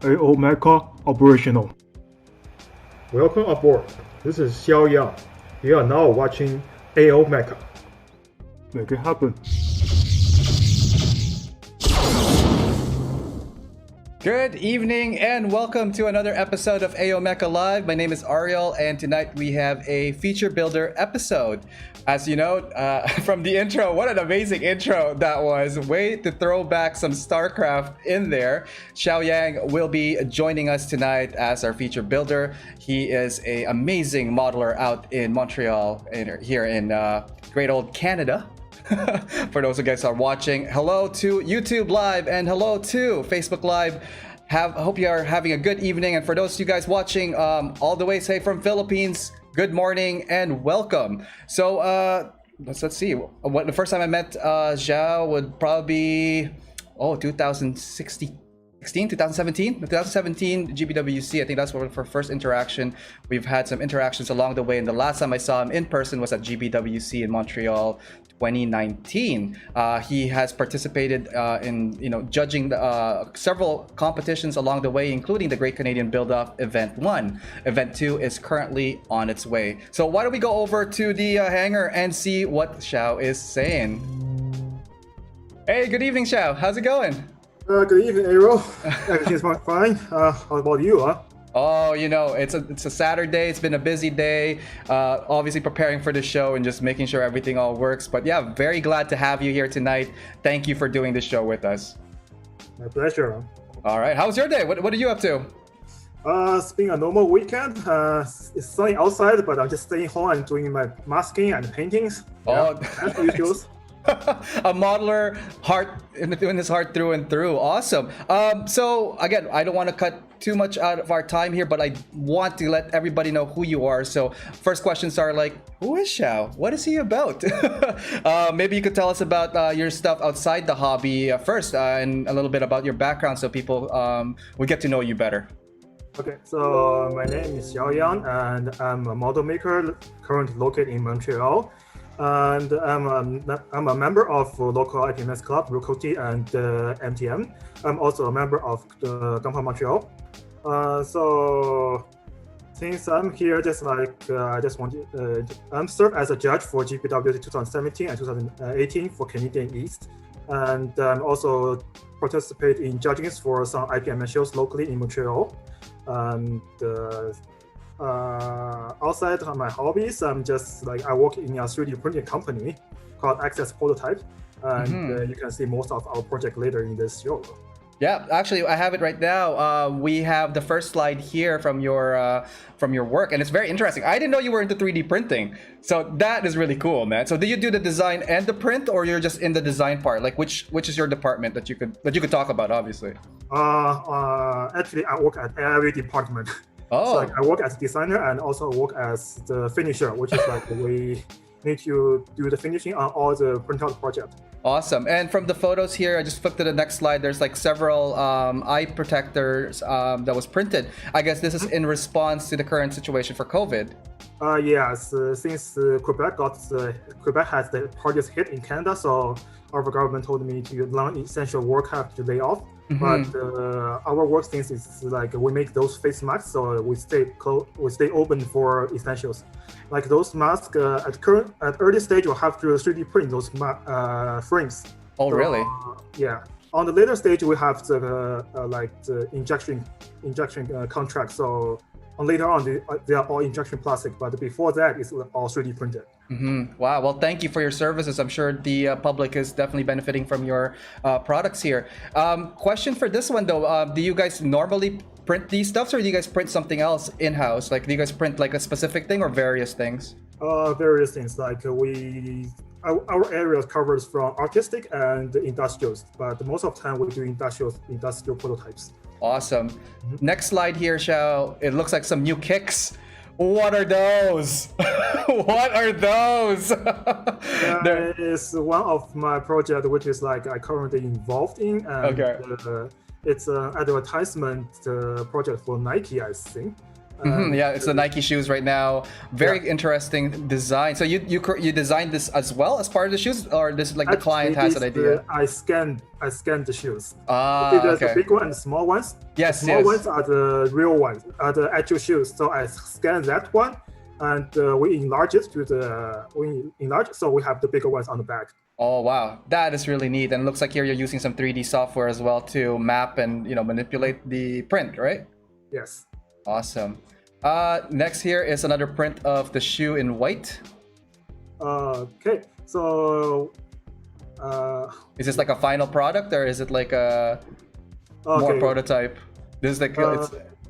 AO Mecha operational. Welcome aboard. This is Xiao. You are now watching AO Mecha. Make it happen. Good evening and welcome to another episode of AO Mecha Live. My name is Ariel and tonight we have a feature builder episode. As you know, from the intro, what an amazing intro that was. Way to throw back some Starcraft in there. Xiao Yang will be joining us tonight as our feature builder. He is an amazing modeler out in Montreal, here in great old Canada. For those of you guys who are watching, hello to YouTube Live and hello to Facebook Live. Hope you are having a good evening. And for those of you guys watching all the way, say from Philippines, good morning and welcome. So let's see. The first time I met Xiao would probably be 2017 GBWC. I think that's our first interaction. We've had some interactions along the way, and the last time I saw him in person was at GBWC in Montreal 2019. He has participated in judging several competitions along the way, including the Great Canadian Build-Off Event 1. Event 2 is currently on its way. So why don't we go over to the hangar and see what Xiao is saying. Hey, good evening, Xiao. How's it going? Good evening, Ariel. Everything's fine. How about you? Oh, it's a Saturday. It's been a busy day. Obviously preparing for the show and just making sure everything all works. But yeah, very glad to have you here tonight. Thank you for doing the show with us. My pleasure. All right. How was your day? What are you up to? It's been a normal weekend. It's sunny outside, but I'm just staying home and doing my masking and paintings. That's the usual. A modeler, doing his heart through and through. Awesome. So again, I don't want to cut too much out of our time here, but I want to let everybody know who you are. So first questions are like, who is Xiao? What is he about? Maybe you could tell us about your stuff outside the hobby first, and a little bit about your background so people will get to know you better. Okay, so my name is Xiao Yang, and I'm a model maker currently located in Montreal. And I'm a member of local IPMS club, Rokoti and MTM. I'm also a member of the Gundam Montreal. So since I'm here, I just want to I'm served as a judge for GPW 2017 and 2018 for Canadian East, and also participate in judging for some IPMS shows locally in Montreal. And outside of my hobbies, I work in a 3D printing company called Access Prototype, and you can see most of our project later in this show. Yeah, actually, I have it right now. We have the first slide here from your work, and it's very interesting. I didn't know you were into 3D printing, so that is really cool, man. So, do you do the design and the print, or you're just in the design part? Like, which is your department that you could talk about? Obviously. Actually, I work at every department. Oh. So I work as a designer and also work as the finisher, which is we need to do the finishing on all the printout project. Awesome. And from the photos here, I just flipped to the next slide. There's several eye protectors that was printed. I guess this is in response to the current situation for COVID. Yes, since Quebec has the hardest hit in Canada, so our government told me to non-essential work have to lay off. But our work since is we make those face masks, so we stay open for essentials. Like those masks at early stage, you have to 3D print those frames. Oh, really? Yeah. On the later stage, we have the injection contract. So later on, they are all injection plastic, but before that, it's all 3D printed. Wow. Well, thank you for your services. I'm sure the public is definitely benefiting from your products here. Question for this one, though. Do you guys normally print these stuffs, or do you guys print something else in-house? Like, do you guys print a specific thing or various things? Various things. Our area covers from artistic and industrials, but most of the time we do industrial prototypes. Awesome. Next slide here, Xiao. It looks like some new kicks. What are those? What are those? That is one of my projects, which is I currently involved in. And, okay. It's an advertisement project for Nike, I think. Yeah, it's the Nike shoes right now. Very interesting design. So you designed this as well as part of the shoes, or this is like the client has an idea? I scanned the shoes. Ah, There's okay. the big one and the small ones. Yes, the small yes. ones are the real ones, are the actual shoes. So I scanned that one, and we enlarge it so we have the bigger ones on the back. Oh wow, that is really neat. And it looks like here you're using some 3D software as well to map and manipulate the print, right? Yes. Awesome. Next here is another print of the shoe in white. Okay, so Is this like a final product, or is it like a more prototype? This is like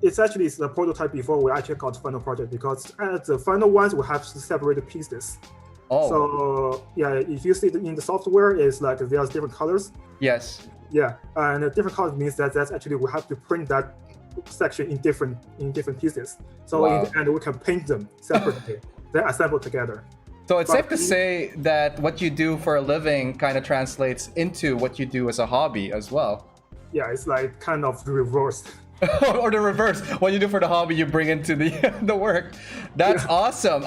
it's actually the prototype before we actually got final project, because at the final ones we have to separate the pieces. Oh. So yeah, if you see in the software, it's like there's different colors. Yes. Yeah, and different colors means that's actually we have to print that section in different pieces. So Wow. in the end, we can paint them separately, then assemble together. So it's safe to say that what you do for a living kind of translates into what you do as a hobby as well. Yeah, it's like kind of reversed. Or the reverse. What you do for the hobby, you bring into the the work. That's awesome.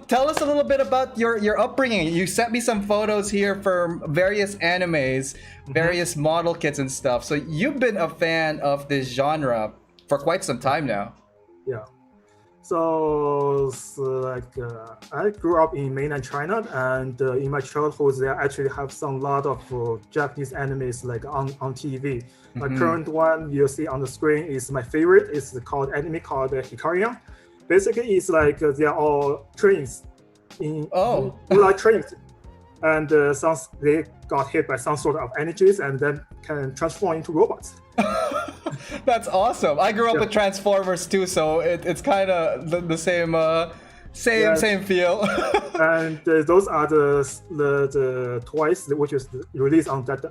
Tell us a little bit about your upbringing. You sent me some photos here from various animes, various model kits and stuff. So you've been a fan of this genre for quite some time now. Yeah. So I grew up in mainland China, and in my childhood, they actually have some lot of Japanese animes like on TV. The current one you see on the screen is my favorite. It's called Hikarian. Basically, it's like they are all trains. Like trains, and they got hit by some sort of energies and then can transform into robots. That's awesome. I grew up with Transformers too, so it's kind of the same same feel. And those are the toys which is released on that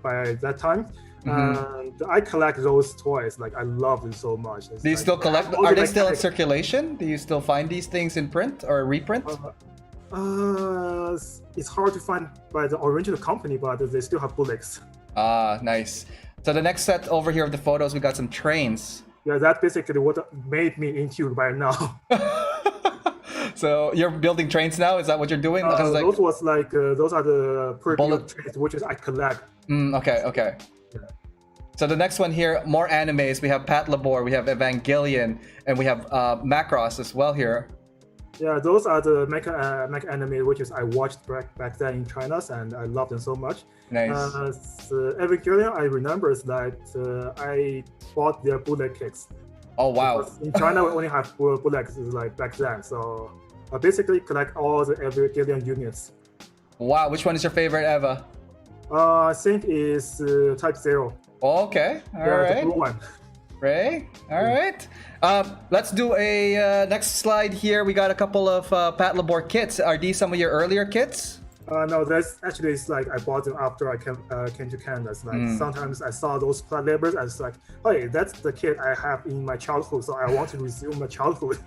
by that time. And I collect those toys. Like I love them so much. Do you still collect? Are they still in circulation? Do you still find these things in print or reprint? It's hard to find by the original company, but they still have bullets. Ah, nice. So the next set over here of the photos, we got some trains. Yeah, that's basically what made me into it right now. So you're building trains now? Is that what you're doing? Those are the bullet trains which I collect. Okay. Yeah. So the next one here, more animes. We have Pat Labor, we have Evangelion, and we have Macross as well here. Yeah, those are the Mecha anime which I watched back then in China, and I love them so much. Nice. Evangelion, I remember is that I bought their bullet kits. Oh wow! Because in China, we only have bullets like back then, so I basically collect all the Evangelion units. Wow, which one is your favorite, Eva? I think it's Type 0. Oh, okay, all right. The blue one. Right. All right. Let's do a next slide here. We got a couple of Pat Labor kits. Are these some of your earlier kits? No, that's actually it's like I bought them after I came to Canada. It's like sometimes I saw those Pat Labors and it's like, hey, that's the kit I have in my childhood, so I want to resume my childhood.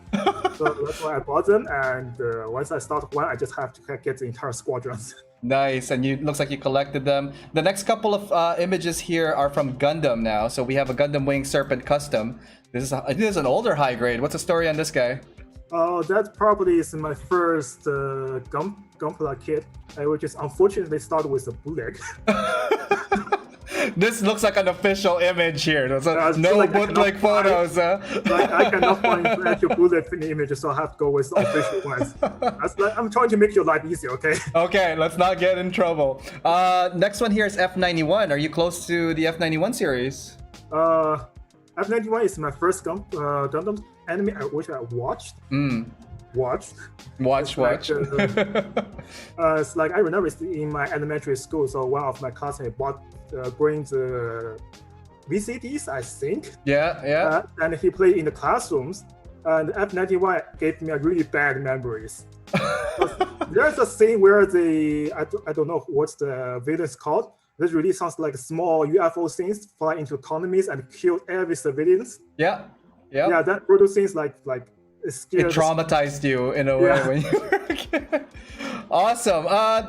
So that's why I bought them. And once I start one, I just have to get the entire squadrons. Nice, and looks like you collected them. The next couple of images here are from Gundam now. So we have a Gundam Wing Serpent custom. This is an older high grade. What's the story on this guy? That probably is my first Gunpla kit, which is unfortunately started with a bootleg. This looks like an official image here. No bootleg photos. I cannot find actual bootleg images, so I have to go with the official ones. I'm trying to make your life easier, okay? Okay, let's not get in trouble. Next one here is F91. Are you close to the F91 series? F91 is my first Gundam anime which I watched. Watch. It's like I remember it's in my elementary school. So one of my classmates bring the VCDs, I think. Yeah. And he played in the classrooms. And F91 gave me a really bad memories. There's a scene where I don't know what's the villain's called. This really sounds like small UFO things fly into economies and kill every civilians. Yeah, that brutal things like it traumatized you in a way when you were a kid. Awesome.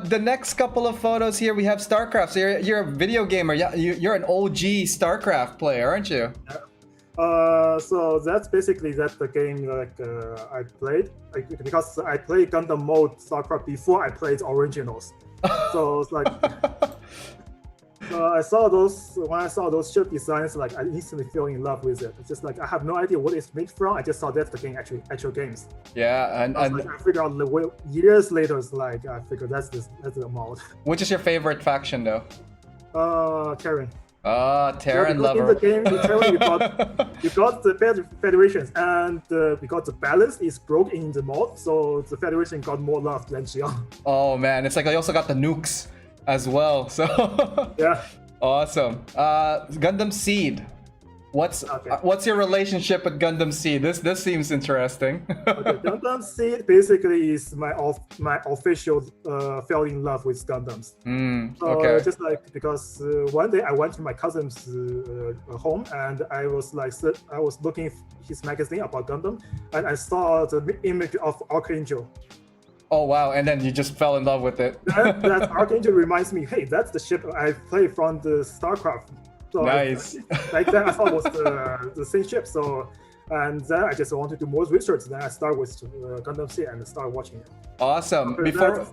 The next couple of photos here, we have Starcraft. So you're a video gamer. Yeah, you're an OG Starcraft player, aren't you? So that's basically the game I played because I played Gundam mode Starcraft before I played originals. So it's like when I saw those ship designs, like I instantly fell in love with it. It's just like I have no idea what it's made from. I just saw that's the game actual games. Yeah, and I figured out years later. It's like I figured that's the mode. which is your favorite faction though? Terran. Terran because lover. in the game, in Terran, you got the federations, and because the balance is broke in the mode, so the federation got more love than Xiao. Oh man, it's like I also got the nukes as well. So Yeah. awesome. Gundam Seed. What's your relationship with Gundam Seed? This seems interesting. Okay, Gundam Seed basically is my official fell in love with Gundams. So okay. just like because one day I went to my cousin's home and I was looking his magazine about Gundam and I saw the image of Archangel. Oh wow, and then you just fell in love with it. that Archangel reminds me, hey, that's the ship I played from the Starcraft. So Nice. Like that, I thought was the same ship. So, and then I just wanted to do more research. Then I start with Gundam Seed and start watching it. Awesome. Before,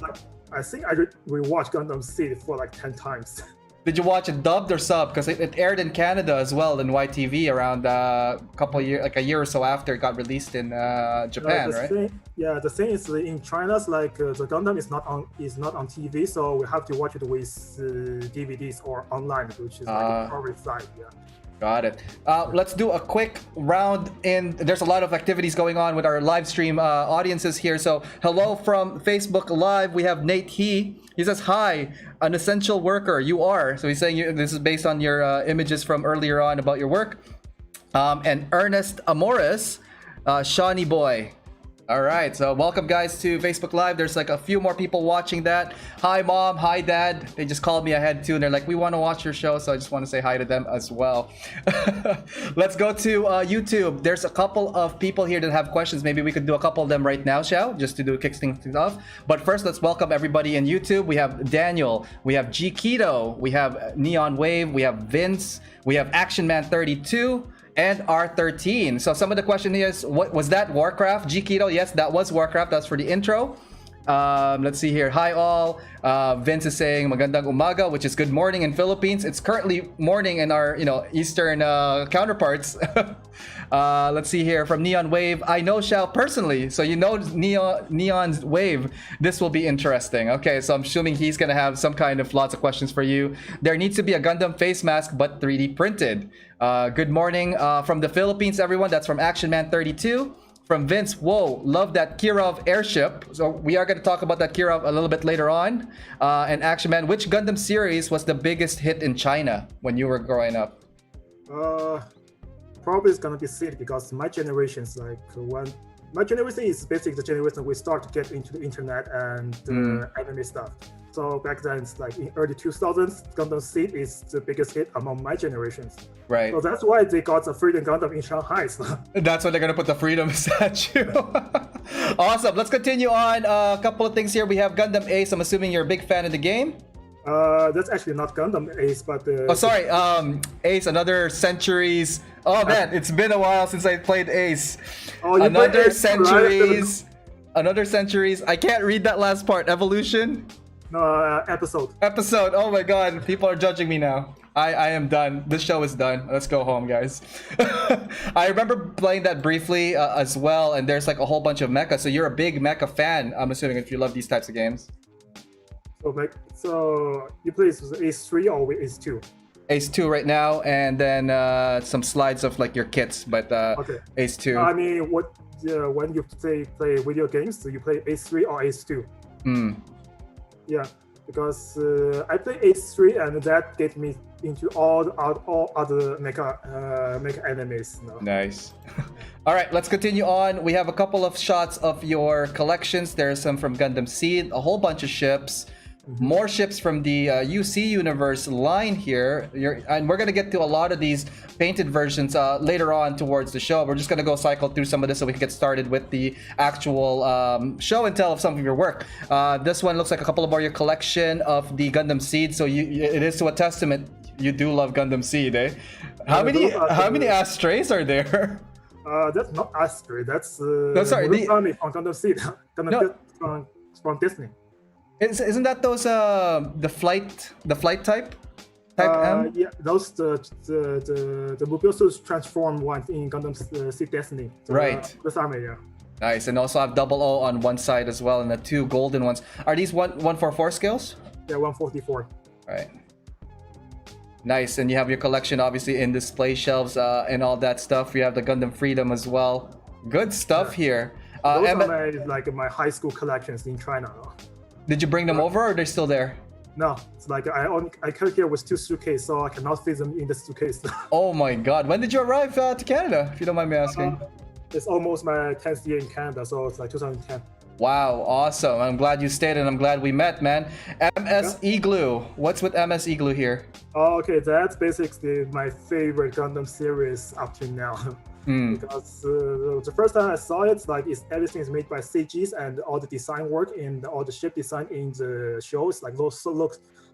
I think I rewatched Gundam Seed for like 10 times. Did you watch it dubbed or sub? Because it aired in Canada as well in YTV around a year or so after it got released in Japan, right? The thing is in China's like the Gundam is not on TV, so we have to watch it with DVDs or online, which is like a private site. Yeah. Got it. Let's do a quick round in. There's a lot of activities going on with our live stream audiences here. So hello from Facebook Live. We have Nate He says, hi, an essential worker. You are. So he's saying this is based on your images from earlier on about your work. And Ernest Amoris, Shawnee Boy. All right, so welcome guys to Facebook Live. There's like a few more people watching that. Hi mom, hi dad. They just called me ahead too and they're like, we want to watch your show, so I just want to say hi to them as well. Let's go to YouTube. There's a couple of people here that have questions. Maybe we could do a couple of them right now, Xiao, just to kick things off. But first, let's welcome everybody in YouTube. We have Daniel, we have G Keto, we have Neon Wave, we have Vince, we have Action Man 32, and R13. So some of the question is, what was that? Warcraft? G Keto? Yes, that was Warcraft. That's for the intro. Let's see here. Hi all. Vince is saying magandang umaga, which is good morning in Philippines. It's currently morning in our Eastern counterparts. Let's see here from Neon Wave. I know Xiao personally, so you know Neon's Wave. This will be interesting. Okay, so I'm assuming he's gonna have some kind of lots of questions for you. There needs to be a Gundam face mask, but 3D printed. Good morning from the Philippines, everyone. That's from Action Man 32. From Vince, whoa, love that Kirov airship. So we are going to talk about that Kirov a little bit later on. And Action Man, which Gundam series was the biggest hit in China when you were growing up? Probably it's gonna be Seed because my generation's like my generation is basically the generation we start to get into the internet and anime stuff. So back then, it's like in early 2000s, Gundam Seed is the biggest hit among my generations. Right. So that's why they got the Freedom Gundam in Shanghai. So. That's why they're gonna put the Freedom statue. Awesome. Let's continue on. A couple of things here. We have Gundam Ace. I'm assuming you're a big fan of the game. That's actually not Gundam Ace, but Ace, Another Centuries. Oh man, it's been a while since I played Ace. Oh, Another Ace, Centuries. Right? Another Centuries. I can't read that last part. Evolution. No, episode. Oh my god, people are judging me now. I am done. This show is done. Let's go home, guys. I remember playing that briefly as well, and there's like a whole bunch of mecha. So you're a big mecha fan, I'm assuming, if you love these types of games. So you play Ace 3 or Ace 2? Ace 2 right now, and then some slides of like your kits, but okay. Ace 2. I mean, when you play video games, do you play Ace 3 or Ace 2? Yeah, because I play Ace 3 and that gets me into all other mecha animes now. Nice. All right, let's continue on. We have a couple of shots of your collections. There's some from Gundam Seed, a whole bunch of ships. More ships from the UC Universe line here, and we're gonna get to a lot of these painted versions later on towards the show. We're just gonna go cycle through some of this so we can get started with the actual show and tell of some of your work. This one looks like a couple of your collection of the Gundam Seed, so it is to a testament you do love Gundam Seed, eh? How many ashtrays are there? That's not Astray. That's sorry, Murakami from Gundam Seed. From Disney. Isn't that those the flight type M? Yeah, those the Mobius transform ones in Gundam Seed Destiny. So, Right. This army, yeah. Nice, and also have double O on one side as well, and the two golden ones. Are these 144 scales? Yeah, 144. Right. Nice, and you have your collection obviously in display shelves and all that stuff. You have the Gundam Freedom as well. Good stuff here. Those are my high school collections in China. Did you bring them over, or are they still there? No, it's like I came here with 2 suitcases, so I cannot fit them in the suitcase. Oh my God! When did you arrive to Canada, if you don't mind me asking? It's almost my 10th year in Canada, so it's like 2010. Wow, awesome! I'm glad you stayed, and I'm glad we met, man. MS Igloo. What's with MS Igloo here? Oh, okay, that's basically my favorite Gundam series up to now. Because the first time I saw it, like everything is made by CGs, and all the design work and all the ship design in the shows like looks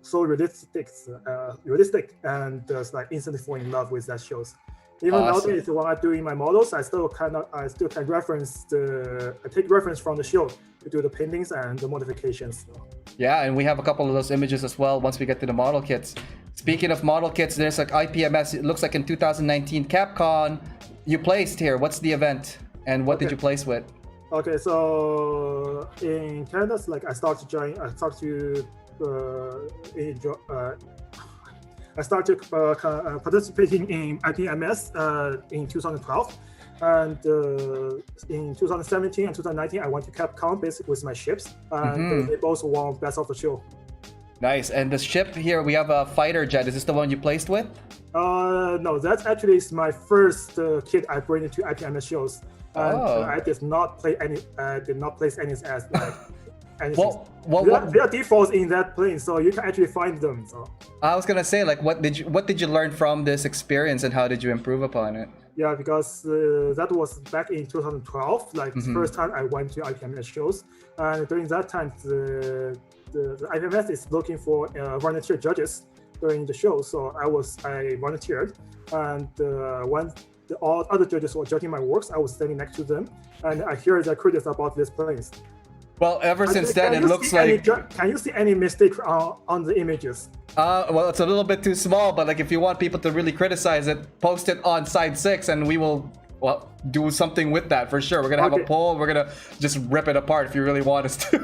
so realistic, and just like instantly fall in love with that shows. Even nowadays, when I'm doing my models, I still can take reference from the show to do the paintings and the modifications. Yeah, and we have a couple of those images as well once we get to the model kits. Speaking of model kits, there's like IPMS. It looks like in 2019 Capcom you placed here. What's the event and what did you place with? Okay, so in Canada, like I started participating in IPMS in 2012, and in 2017 and 2019 I went to Capcom basically with my ships, and they both won Best of the Show. Nice. And the ship here, we have a fighter jet. Is this the one you placed with? No, that's actually my first kit I bring into IPMS shows. And I did not place any as like anything. There are defaults in that plane, so you can actually find them. So I was gonna say, like, what did you learn from this experience, and how did you improve upon it? Yeah, because that was back in 2012, like the first time I went to IPMS shows, and during that time the IPMS is looking for volunteer judges during the show, so I volunteered, and when all other judges were judging my works, I was standing next to them, and I hear their critics about these planes. Well, ever since then, it looks like... Can you see any mistake on the images? Well, it's a little bit too small, but like if you want people to really criticize it, post it on side 6, and we will do something with that for sure. We're gonna have a poll. We're gonna just rip it apart if you really want us to.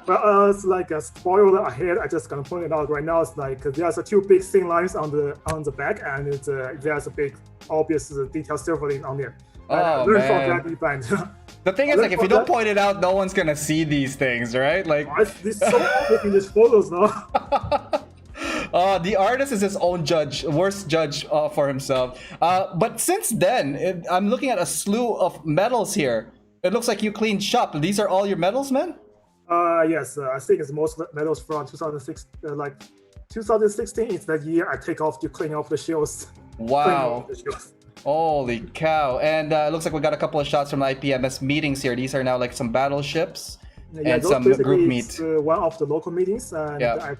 Well, it's like a spoiler ahead. I just gonna point it out right now. It's like there's 2 big thin lines on the back, and there's a big obvious detail silvering on there. Oh man! The thing is, like, if you don't point it out, no one's gonna see these things, right? Like, it's so obvious in these photos, no? The artist is his own worst judge for himself. But since then, I'm looking at a slew of medals here. It looks like you cleaned shop. These are all your medals, man? Yes, I think it's most medals from 2006. 2016 is the year I take off to clean off the shells. Wow. Holy cow. And it looks like we got a couple of shots from IPMS meetings here. These are now like some battleships and some group meet. One of the local meetings, and I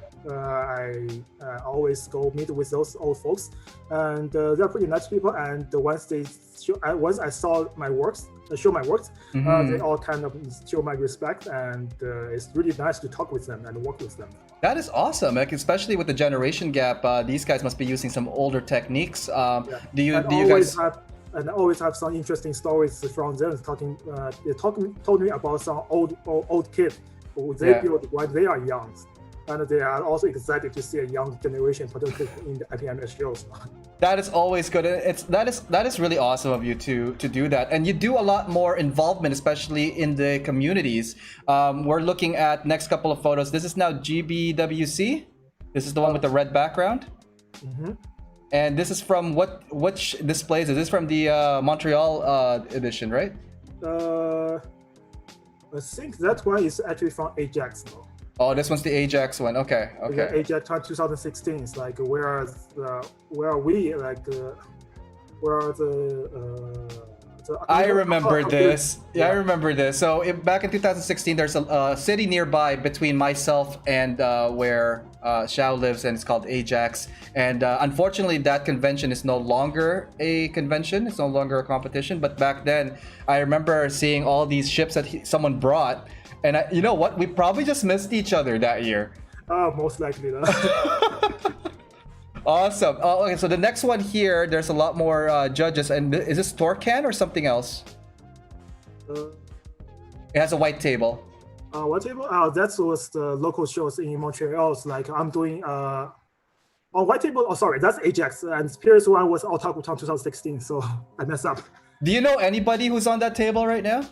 always go meet with those old folks, and they're pretty nice people. And once I saw my works, they all kind of show my respect, and it's really nice to talk with them and work with them. That is awesome, like, especially with the generation gap. These guys must be using some older techniques. Do you guys? And I always have some interesting stories from them. They told me about some old kid who they built when they are young, and they are also excited to see a young generation participate in the IPMS shows. That is always good. That is really awesome of you to do that, and you do a lot more involvement, especially in the communities. We're looking at next couple of photos. This is now GBWC. This is the one with the red background. And this is from which displays? Is this from the Montreal edition, right? I think that one is actually from Ajax now. Oh, this one's the Ajax one. Okay. Yeah, Ajax 2016 is like where are the I remember this. Yeah, I remember this. So back in 2016, there's a city nearby between myself and where Xiao lives, and it's called Ajax. And unfortunately, that convention is no longer a convention. It's no longer a competition. But back then, I remember seeing all these ships that someone brought. And you know what? We probably just missed each other that year. Most likely. Awesome. Okay, so the next one here, there's a lot more judges. And is this Torcan or something else? It has a white table. What table? That was the local shows in Montreal. It's like I'm doing white table. Oh, sorry, that's Ajax. And previous one was Otaku Town 2016. So I messed up. Do you know anybody who's on that table right now?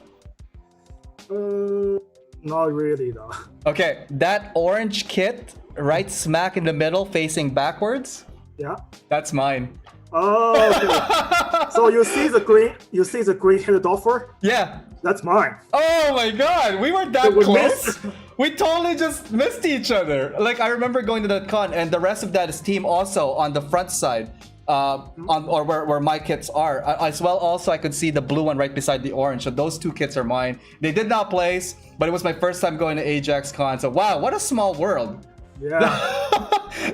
Not really, though. Okay, that orange kit right smack in the middle facing backwards, Yeah. that's mine. Oh, okay. So you see the green headed Doffer? Yeah. That's mine. Oh my god, we were that we close. missed? We totally just missed each other. Like, I remember going to that con, and the rest of that is team also on the front side, where my kits are. As well, also I could see the blue one right beside the orange. So those two kits are mine. They did not place, but it was my first time going to Ajax Con. So wow, what a small world. Yeah.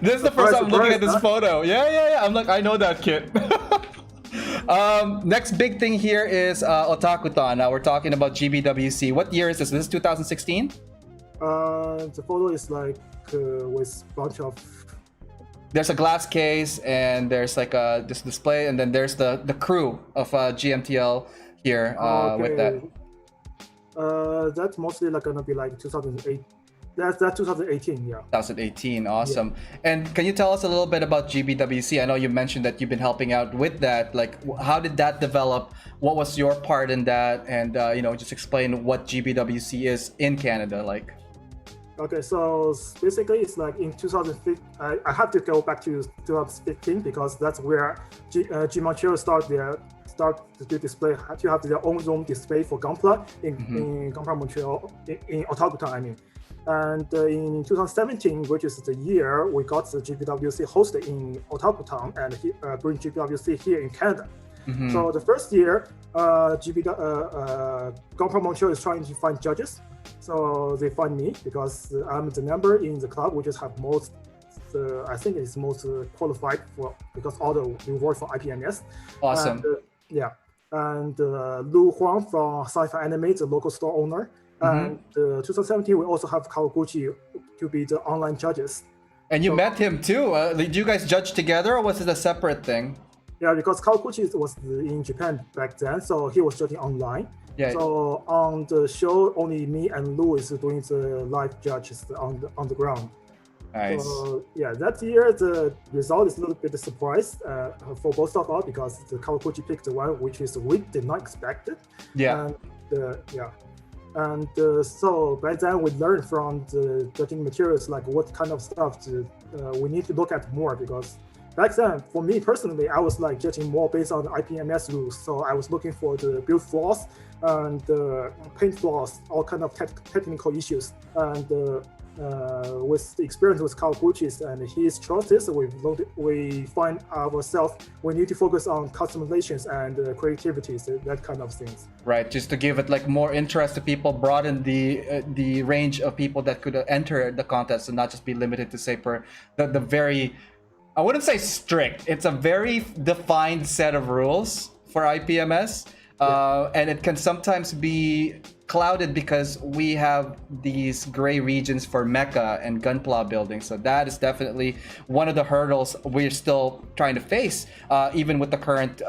This is the first time I'm looking at this huh? photo. Yeah. I'm like, I know that kit. Next big thing here is Otakutan. Now we're talking about GBWC. What year is this? This is 2016? The photo is like with bunch of. There's a glass case, and there's like this display, and then there's the crew of GMTL here with that. That's mostly like gonna be like 2008. That's 2018, yeah. 2018, awesome. Yeah. And can you tell us a little bit about GBWC? I know you mentioned that you've been helping out with that. Like, how did that develop? What was your part in that? And just explain what GBWC is in Canada, like. Okay, so basically it's like in 2015. I have to go back to 2015 because that's where G Montreal start to do display. To have their own zone display for Gunpla in Gunpla Montreal in Otaku Town, I mean. And in 2017, which is the year we got the GBWC hosted in Otaku Town and bring GBWC here in Canada. So the first year, Gunpla Montreal is trying to find judges. So they find me because I'm the member in the club which is have most. I think it's most qualified for because all the reward for IPMS. Awesome. And, and Lu Huang from Sci-Fi Anime, the local store owner. And 2017, we also have Kawaguchi to be the online judges. And you met him too. Did you guys judge together, or was it a separate thing? Yeah, because Kawaguchi was in Japan back then, so he was judging online. Yeah. So on the show, only me and Lou is doing the live judges on the ground. Nice. So yeah, that year the result is a little bit of surprise for both of us because the Kawaguchi picked the one which is we did not expect it. Yeah. And so by then we learned from the judging materials like what kind of stuff we need to look at more because back then for me personally I was like judging more based on the IPMS rules. So I was looking for the build flaws and paint flaws, all kind of technical issues. And with the experience with Kawaguchi's and his choices, we find ourselves we need to focus on customizations and creativity, that kind of things. Right, just to give it like more interest to people, broaden the range of people that could enter the contest, and not just be limited to say per the very, I wouldn't say strict. It's a very defined set of rules for IPMS, and it can sometimes be clouded because we have these gray regions for Mecha and Gunpla building. So that is definitely one of the hurdles we're still trying to face, even with the current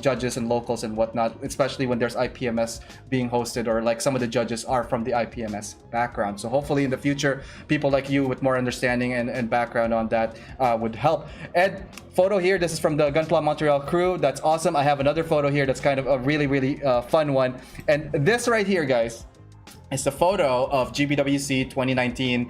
judges and locals and whatnot, especially when there's IPMS being hosted, or like some of the judges are from the IPMS background. So hopefully in the future, people like you with more understanding and background on that would help. Ed, photo here, this is from the Gunpla Montreal crew. That's awesome. I have another photo here that's kind of a really, really fun one. And this right here, guys, is the photo of GBWC 2019.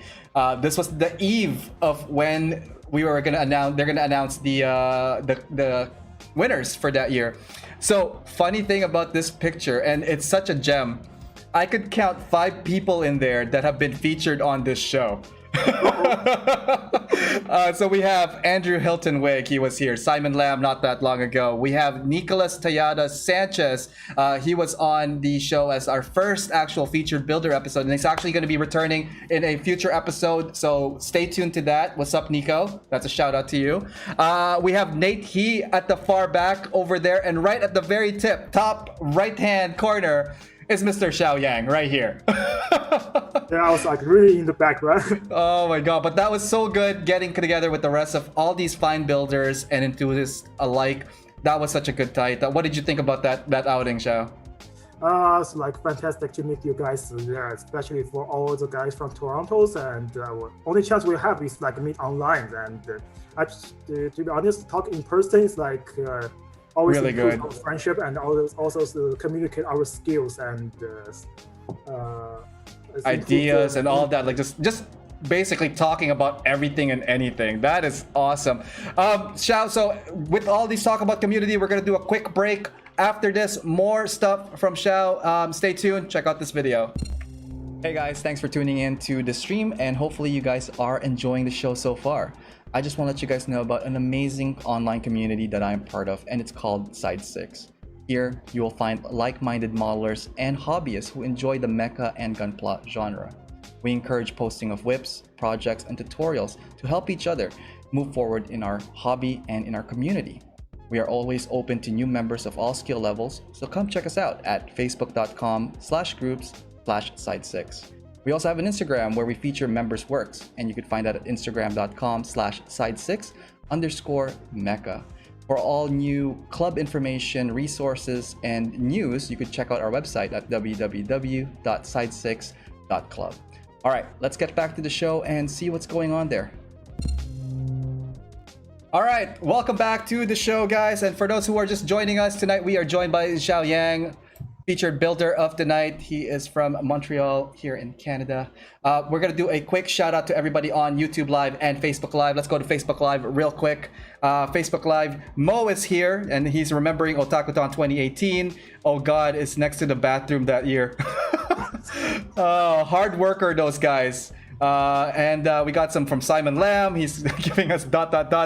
This was the eve of when we were gonna announce. They're gonna announce the winners for that year. So funny thing about this picture, and it's such a gem. I could count 5 people in there that have been featured on this show. So we have Andrew Hilton Wig, he was here. Simon Lamb, not that long ago. We have Nicholas Tayada Sanchez. He was on the show as our first actual featured builder episode, and he's actually going to be returning in a future episode. So stay tuned to that. What's up, Nico? That's a shout out to you. We have Nate He at the far back over there, and right at the very top right hand corner is Mr. Xiao Yang right here. Yeah, I was like really in the background. Oh my god, but that was so good getting together with the rest of all these fine builders and enthusiasts alike. That was such a good tight. What did you think about that outing, Xiao? It's like fantastic to meet you guys there, especially for all the guys from Toronto. And only chance we have is like meet online. And to be honest, talk in person is like always really good. Our friendship and also to communicate our skills and ideas and all of that. Like just basically talking about everything and anything. That is awesome. Xiao, so with all these talk about community, we're gonna do a quick break. After this, more stuff from Xiao. Stay tuned, check out this video. Hey guys, thanks for tuning in to the stream, and hopefully you guys are enjoying the show so far. I just want to let you guys know about an amazing online community that I'm part of, and it's called Side 6. Here, you will find like-minded modelers and hobbyists who enjoy the mecha and gunpla genre. We encourage posting of whips, projects, and tutorials to help each other move forward in our hobby and in our community. We are always open to new members of all skill levels, so come check us out at facebook.com/groups/side6. We also have an Instagram where we feature members' works, and you can find that at instagram.com/side6_mecha. For all new club information, resources, and news, you could check out our website at www.side6.club. All right, let's get back to the show and see what's going on there. All right, welcome back to the show, guys. And for those who are just joining us tonight, we are joined by Xiao Yang, featured builder of the night. He is from Montreal here in Canada. We're gonna do a quick shout out to everybody on YouTube Live and Facebook Live. Let's go to Facebook Live real quick. Facebook Live, Mo is here and he's remembering Otakuton 2018. Oh God, it's next to the bathroom that year. Hard worker, those guys. And we got some from Simon Lamb. He's giving us ...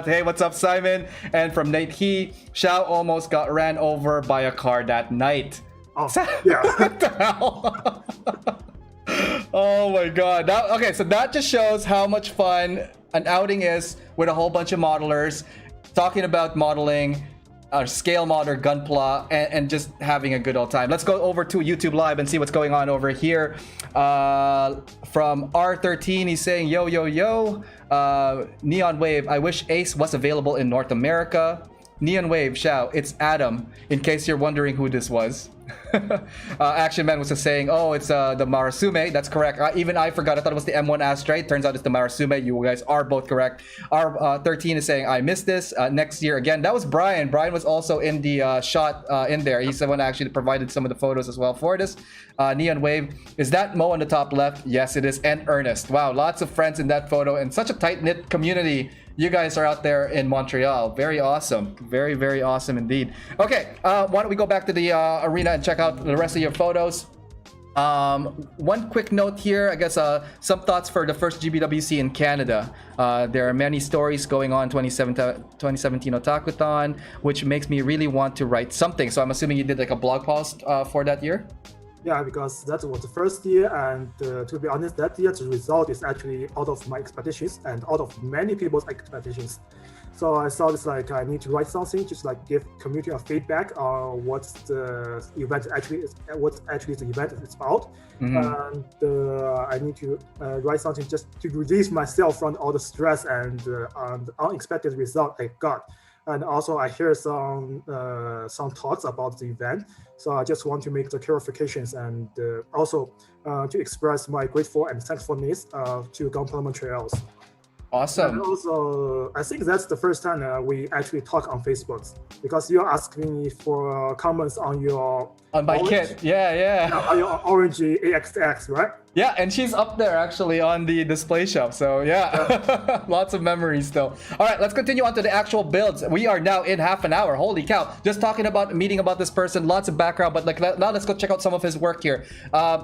Hey, what's up, Simon? And from Nate He, Xiao almost got ran over by a car that night. Oh, yeah. What the hell? Oh my god. Okay, so that just shows how much fun an outing is with a whole bunch of modelers talking about modeling, scale modder, gunpla, and just having a good old time. Let's go over to YouTube Live and see what's going on over here. From R13, he's saying, yo, yo, yo. Neon Wave, I wish Ace was available in North America. Neon Wave, Xiao, it's Adam, in case you're wondering who this was. Action Man was just saying, oh, it's the Marasume. That's correct. Even I forgot. I thought it was the M1 Astray. Turns out it's the Marasume. You guys are both correct. R13 is saying, I missed this. Next year again. That was Brian. Brian was also in the shot in there. He's the one that actually provided some of the photos as well for this. Neon Wave. Is that Mo on the top left? Yes, it is. And Ernest. Wow, lots of friends in that photo and such a tight-knit community. You guys are out there in Montreal. Very awesome. Very, very awesome indeed. Okay, why don't we go back to the arena and check out the rest of your photos. One quick note here, I guess some thoughts for the first GBWC in Canada. There are many stories going on 2017 Otakuton, which makes me really want to write something. So I'm assuming you did like a blog post for that year? Yeah, because that was the first year, and to be honest, that year's result is actually out of my expectations and out of many people's expectations. So I thought it's like I need to write something, just like give community a feedback on what's the event actually is, what actually the event is about, and I need to write something just to release myself from all the stress and the unexpected result I got. And also I hear some talks about the event. So I just want to make the clarifications and also to express my grateful and thankfulness to Gunpla Montreal. Awesome. And also, I think that's the first time we actually talk on Facebook, because you're asking me for comments on your on my orange, kit. Yeah. on your orange AXX, right? Yeah, and she's up there actually on the display shelf. So yeah, lots of memories still. All right, let's continue on to the actual builds. We are now in half an hour. Holy cow! Just talking about meeting about this person, lots of background. But like now, let's go check out some of his work here.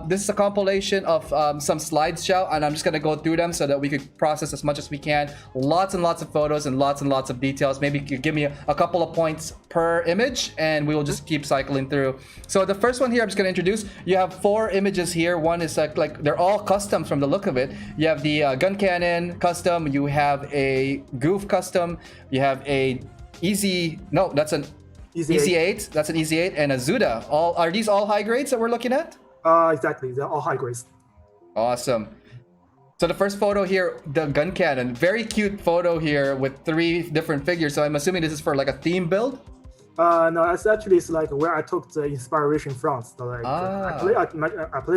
This is a compilation of some slides, Xiao, and I'm just gonna go through them so that we could process as much as we can. Lots and lots of photos and lots of details. Maybe you could give me a couple of points per image, and we will just keep cycling through. So the first one here, I'm just gonna introduce. You have 4 images here. One is like they're all custom from the look of it. You have the gun cannon custom, you have a goof custom, you have a that's an easy 8. That's an easy 8 and a Zuda. Are these all high grades that we're looking at? Exactly, they're all high grades. Awesome. So the first photo here, the gun cannon, very cute photo here with 3 different figures. So I'm assuming this is for like a theme build. No, it's like where I took the inspiration from. So like I play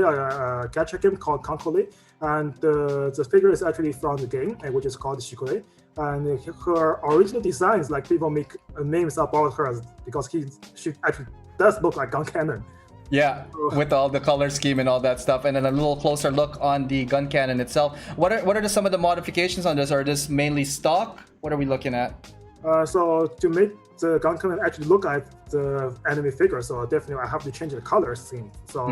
a gacha game called Concole, and the figure is actually from the game, which is called Shikore. And her original designs, like people make names about her because she actually does look like gun cannon. Yeah, with all the color scheme and all that stuff, and then a little closer look on the gun cannon itself. What are some of the modifications on this? Are this mainly stock? What are we looking at? So to make the gun cannon actually look like the enemy figure, so definitely I have to change the color scheme. So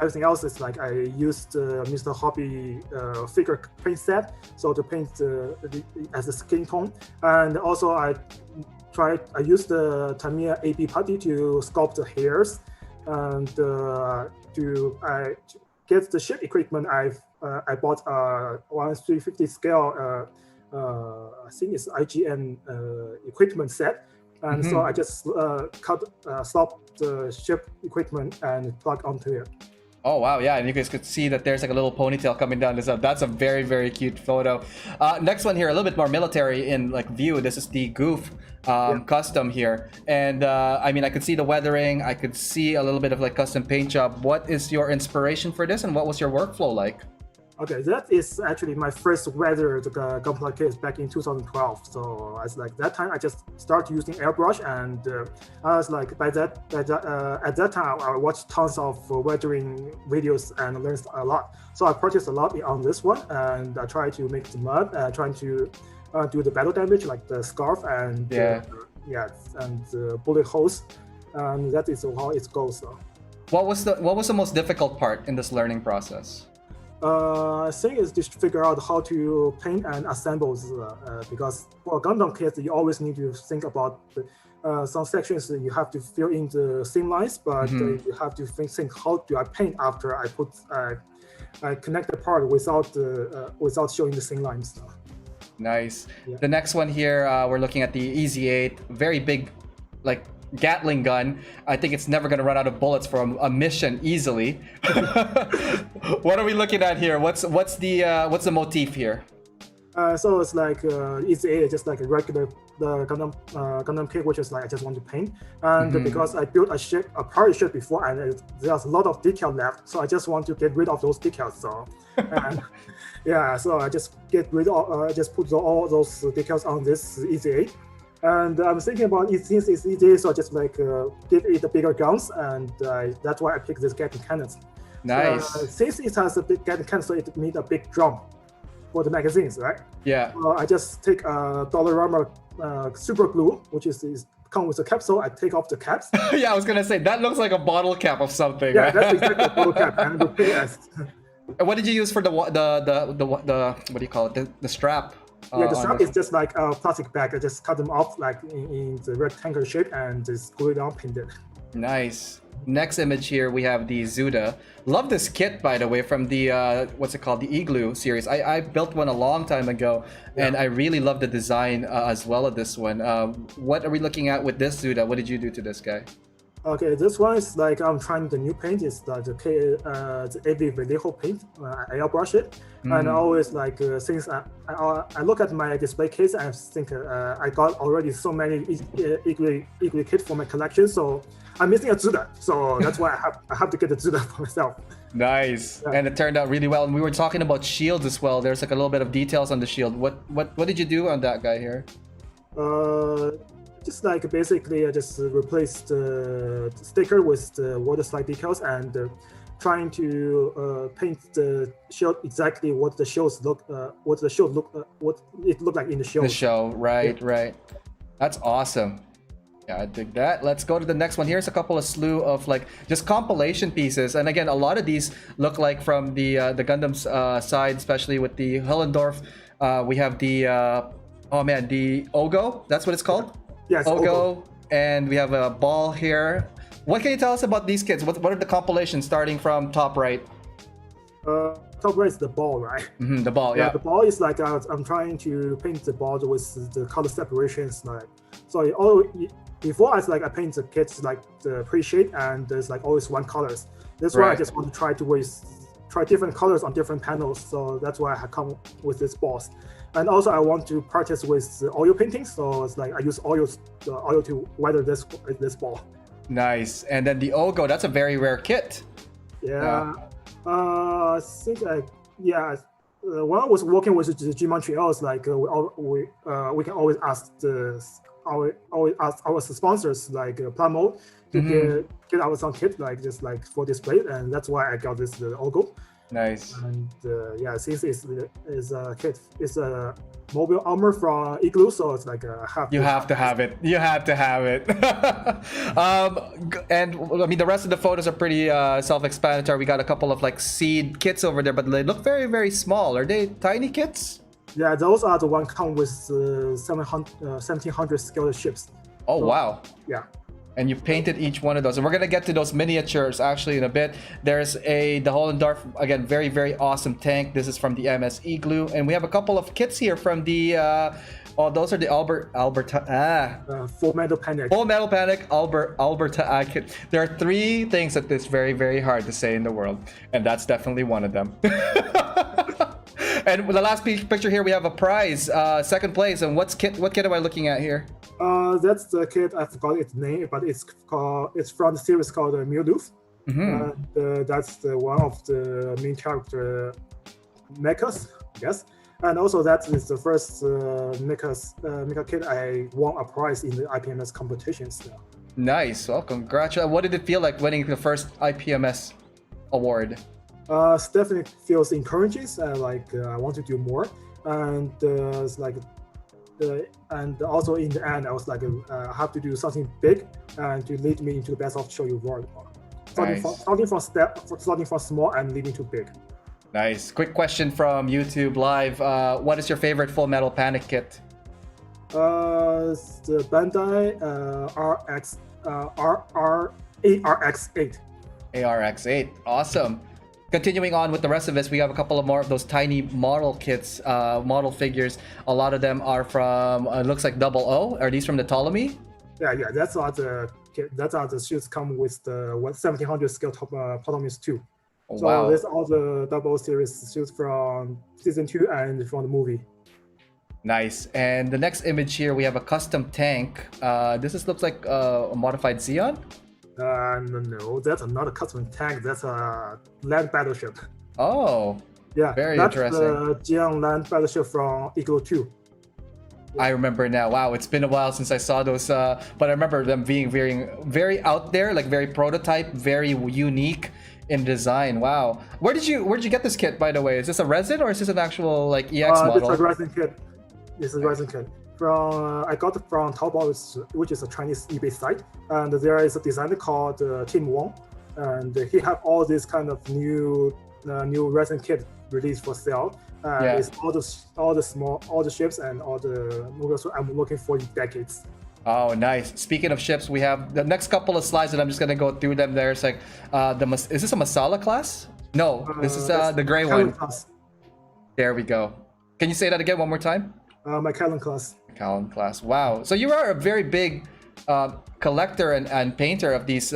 everything else is like I used Mr. Hobby figure paint set, so to paint as a skin tone, and also I used the Tamiya AP putty to sculpt the hairs, and to get the ship equipment, I bought a 1/350 scale. I think it's IGN equipment set, and so I just stop the ship equipment and plug onto it. Oh wow, yeah, and you guys could see that there's like a little ponytail coming down this up. That's a very, very cute photo. Next one here, a little bit more military in like view. This is the goof custom here, and I mean I could see the weathering, I could see a little bit of like custom paint job. What is your inspiration for this, and what was your workflow like? Okay, that is actually my first weathered gunpla case back in 2012. So as like that time, I just started using airbrush, and I was like at that time I watched tons of weathering videos and learned a lot. So I practiced a lot on this one, and I tried to make the mud, trying to do the battle damage like the scarf and and bullet holes, and that is how it goes. So. What was the most difficult part in this learning process? I think it's just figure out how to paint and assemble because for Gundam kits you always need to think about some sections you have to fill in the seam lines, but you have to think how do I paint after I connect the part without showing the seam lines. Nice. Yeah. The next one here, we're looking at the Easy 8, very big, like Gatling gun. I think it's never going to run out of bullets for a mission easily. What are we looking at here? What's the motif here? So it's like Easy 8, just like a regular Gundam kit, which is like I just want to paint, and because I built a party ship before, and there's a lot of detail left, so I just want to get rid of those decals. So, and, so I just get rid of, I just put all those decals on this Easy 8. And I'm thinking about it since it's easy, so I just like give it the bigger guns, and that's why I picked this Gatling cannons. Nice. Since it has a big Gatling cannon, so it needs a big drum for the magazines, right? Yeah. I just take a Diorama super glue, which is come with a capsule. I take off the caps. Yeah, I was gonna say that looks like a bottle cap of something. Yeah, that's exactly a bottle cap, and repair it. What did you use for the what do you call it? The strap. The strap is just like a plastic bag. I just cut them off like in the rectangle shape and just glue it on, paint it. Nice. Next image here, we have the Zuda. Love this kit, by the way, from the what's it called, the Igloo series. I built one a long time ago, and I really love the design as well of this one. What are we looking at with this Zuda? What did you do to this guy? Okay, this one is like I'm trying the new paint. It's the AV Vallejo paint. I airbrush it, and I always like since I look at my display case, I think I got already so many Igloo kits for my collection, so I'm missing a Zuda. So that's why I have to get the Zuda for myself. Nice, and it turned out really well. And we were talking about shields as well. There's like a little bit of details on the shield. What did you do on that guy here? Just like basically I just replaced the sticker with the water slide decals, and trying to paint the shield exactly what the shields look what it looked like in the show. The show, right. That's awesome. Yeah, I dig that. Let's go to the next one. Here's a couple of slew of like just compilation pieces, and again, a lot of these look like from the Gundam's side, especially with the Hellendorf. We have the the Ogo. That's what it's called. Yes, Ogo, and we have a ball here. What can you tell us about these kids? What are the compilations starting from top right? Top right is the ball, right? Mm-hmm, the ball, yeah. The ball is like I'm trying to paint the ball with the color separations, like so. Before I paint the kits like the pre-shade, and there's like always one colors. That's why I just want to try different colors on different panels. So that's why I have come with this balls. And also I want to practice with the oil painting. So it's like I use oil to weather this ball. Nice. And then the Ogo, that's a very rare kit. Yeah. I think when I was working with the G Montreal, it's like we can always ask our sponsors like Plamo to get our some kit like just like for display, and that's why I got this the Ogo. Nice. And since it's a kit, it's a mobile armor from Igloo, so it's like you have to have it. You have to have it. And I mean, the rest of the photos are pretty self-explanatory. We got a couple of like seed kits over there, but they look very, very small. Are they tiny kits? Yeah, those are the one come with 1700 scale ships. Oh, so, wow. Yeah. And you painted each one of those, and we're gonna get to those miniatures actually in a bit. There's the Hollendorf, again, very, very awesome tank. This is from the MS Igloo, and we have a couple of kits here from the those are the Full Metal Panic. Full Metal Panic Alberta kit. There are three things that is very, very hard to say in the world, and that's definitely one of them. And the last picture here, we have a prize, second place. And what kit am I looking at here? That's the kit. I forgot its name, but it's from the series called Minerva. That's the one of the main character Mechas, yes. And also that is the first Mecha kit I won a prize in the IPMS competitions. Nice. Well, congratulations. What did it feel like winning the first IPMS award? Definitely feels encouraging. I want to do more, and and also in the end, I was like, I have to do something big and to lead me into the best of show you world. Starting from small and leading to big. Nice. Quick question from YouTube Live. What is your favorite Full Metal Panic kit? The Bandai ARX8. ARX8. Awesome. Continuing on with the rest of this, we have a couple of more of those tiny model kits, model figures. A lot of them are from, looks like 00. Are these from the Ptolemy? Yeah. That's all the shields come with the 1700 scale Ptolemies 2. Oh, so wow. This all the 00 series shields from season 2 and from the movie. Nice. And the next image here, we have a custom tank. Looks like a modified Xeon. No, that's not a custom tank. That's a land battleship. Oh, yeah, very interesting. That's the Jiang land battleship from Igloo 2. I remember now. Wow, it's been a while since I saw those, but I remember them being very, very out there, like very prototype, very unique in design. Wow, where did you get this kit, by the way? Is this a resin or is this an actual like EX model? It's a resin kit. It's a resin kit. I got it from Taobao, which is a Chinese eBay site, and there is a designer called Tim Wong, and he have all this kind of new resin kit released for sale. It's all the ships and all the movies I'm looking for in decades. Oh, nice. Speaking of ships, we have the next couple of slides, and I'm just gonna go through them. There's like, is this a Masala class? No, this is the gray one. Class. There we go. Can you say that again one more time? My Callan class. Callan class. Wow. So you are a very big collector and painter of these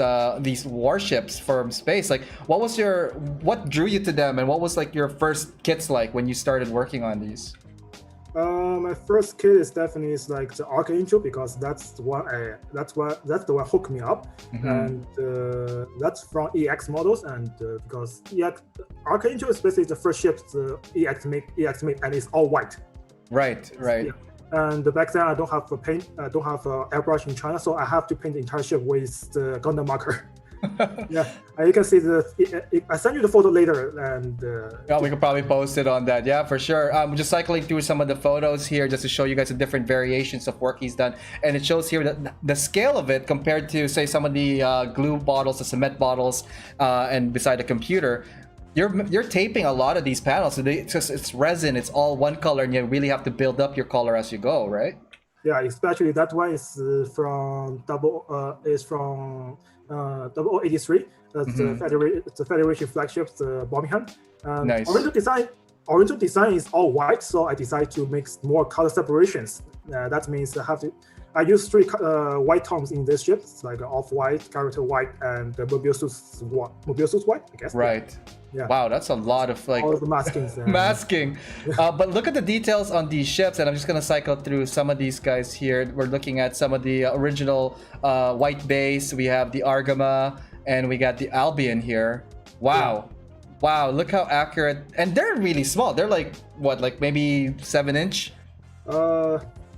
warships from space. Like, what drew you to them, and what was like your first kits like when you started working on these? My first kit is definitely like the Archangel, because that's the one hooked me up, and that's from EX models, and because Archangel is basically the first ship the EX made, and it's all white. Right. Yeah. And back then I don't have airbrush in China, so I have to paint the entire ship with the Gundam marker. Yeah, you can see I send you the photo later, and Yeah, we could probably post it on that. Yeah, for sure. Just cycling through some of the photos here just to show you guys the different variations of work he's done. And it shows here that the scale of it compared to, say, some of the glue bottles, the cement bottles, and beside the computer. You're taping a lot of these panels. So it's resin. It's all one color, and you really have to build up your color as you go, right? Yeah, especially that one is from 0083. That's the Federation flagship, the Birmingham. Nice. Original design is all white, so I decided to make more color separations. That means I use three white tones in this ship, like off-white, character white, and the mobile suits white, I guess. Right. Yeah. Wow, that's a lot of like all of the maskings. masking. But look at the details on these ships, and I'm just gonna cycle through some of these guys here. We're looking at some of the original white base. We have the Argama, and we got the Albion here. Wow. Yeah. Wow, look how accurate. And they're really small. They're like, what, like maybe 7-inch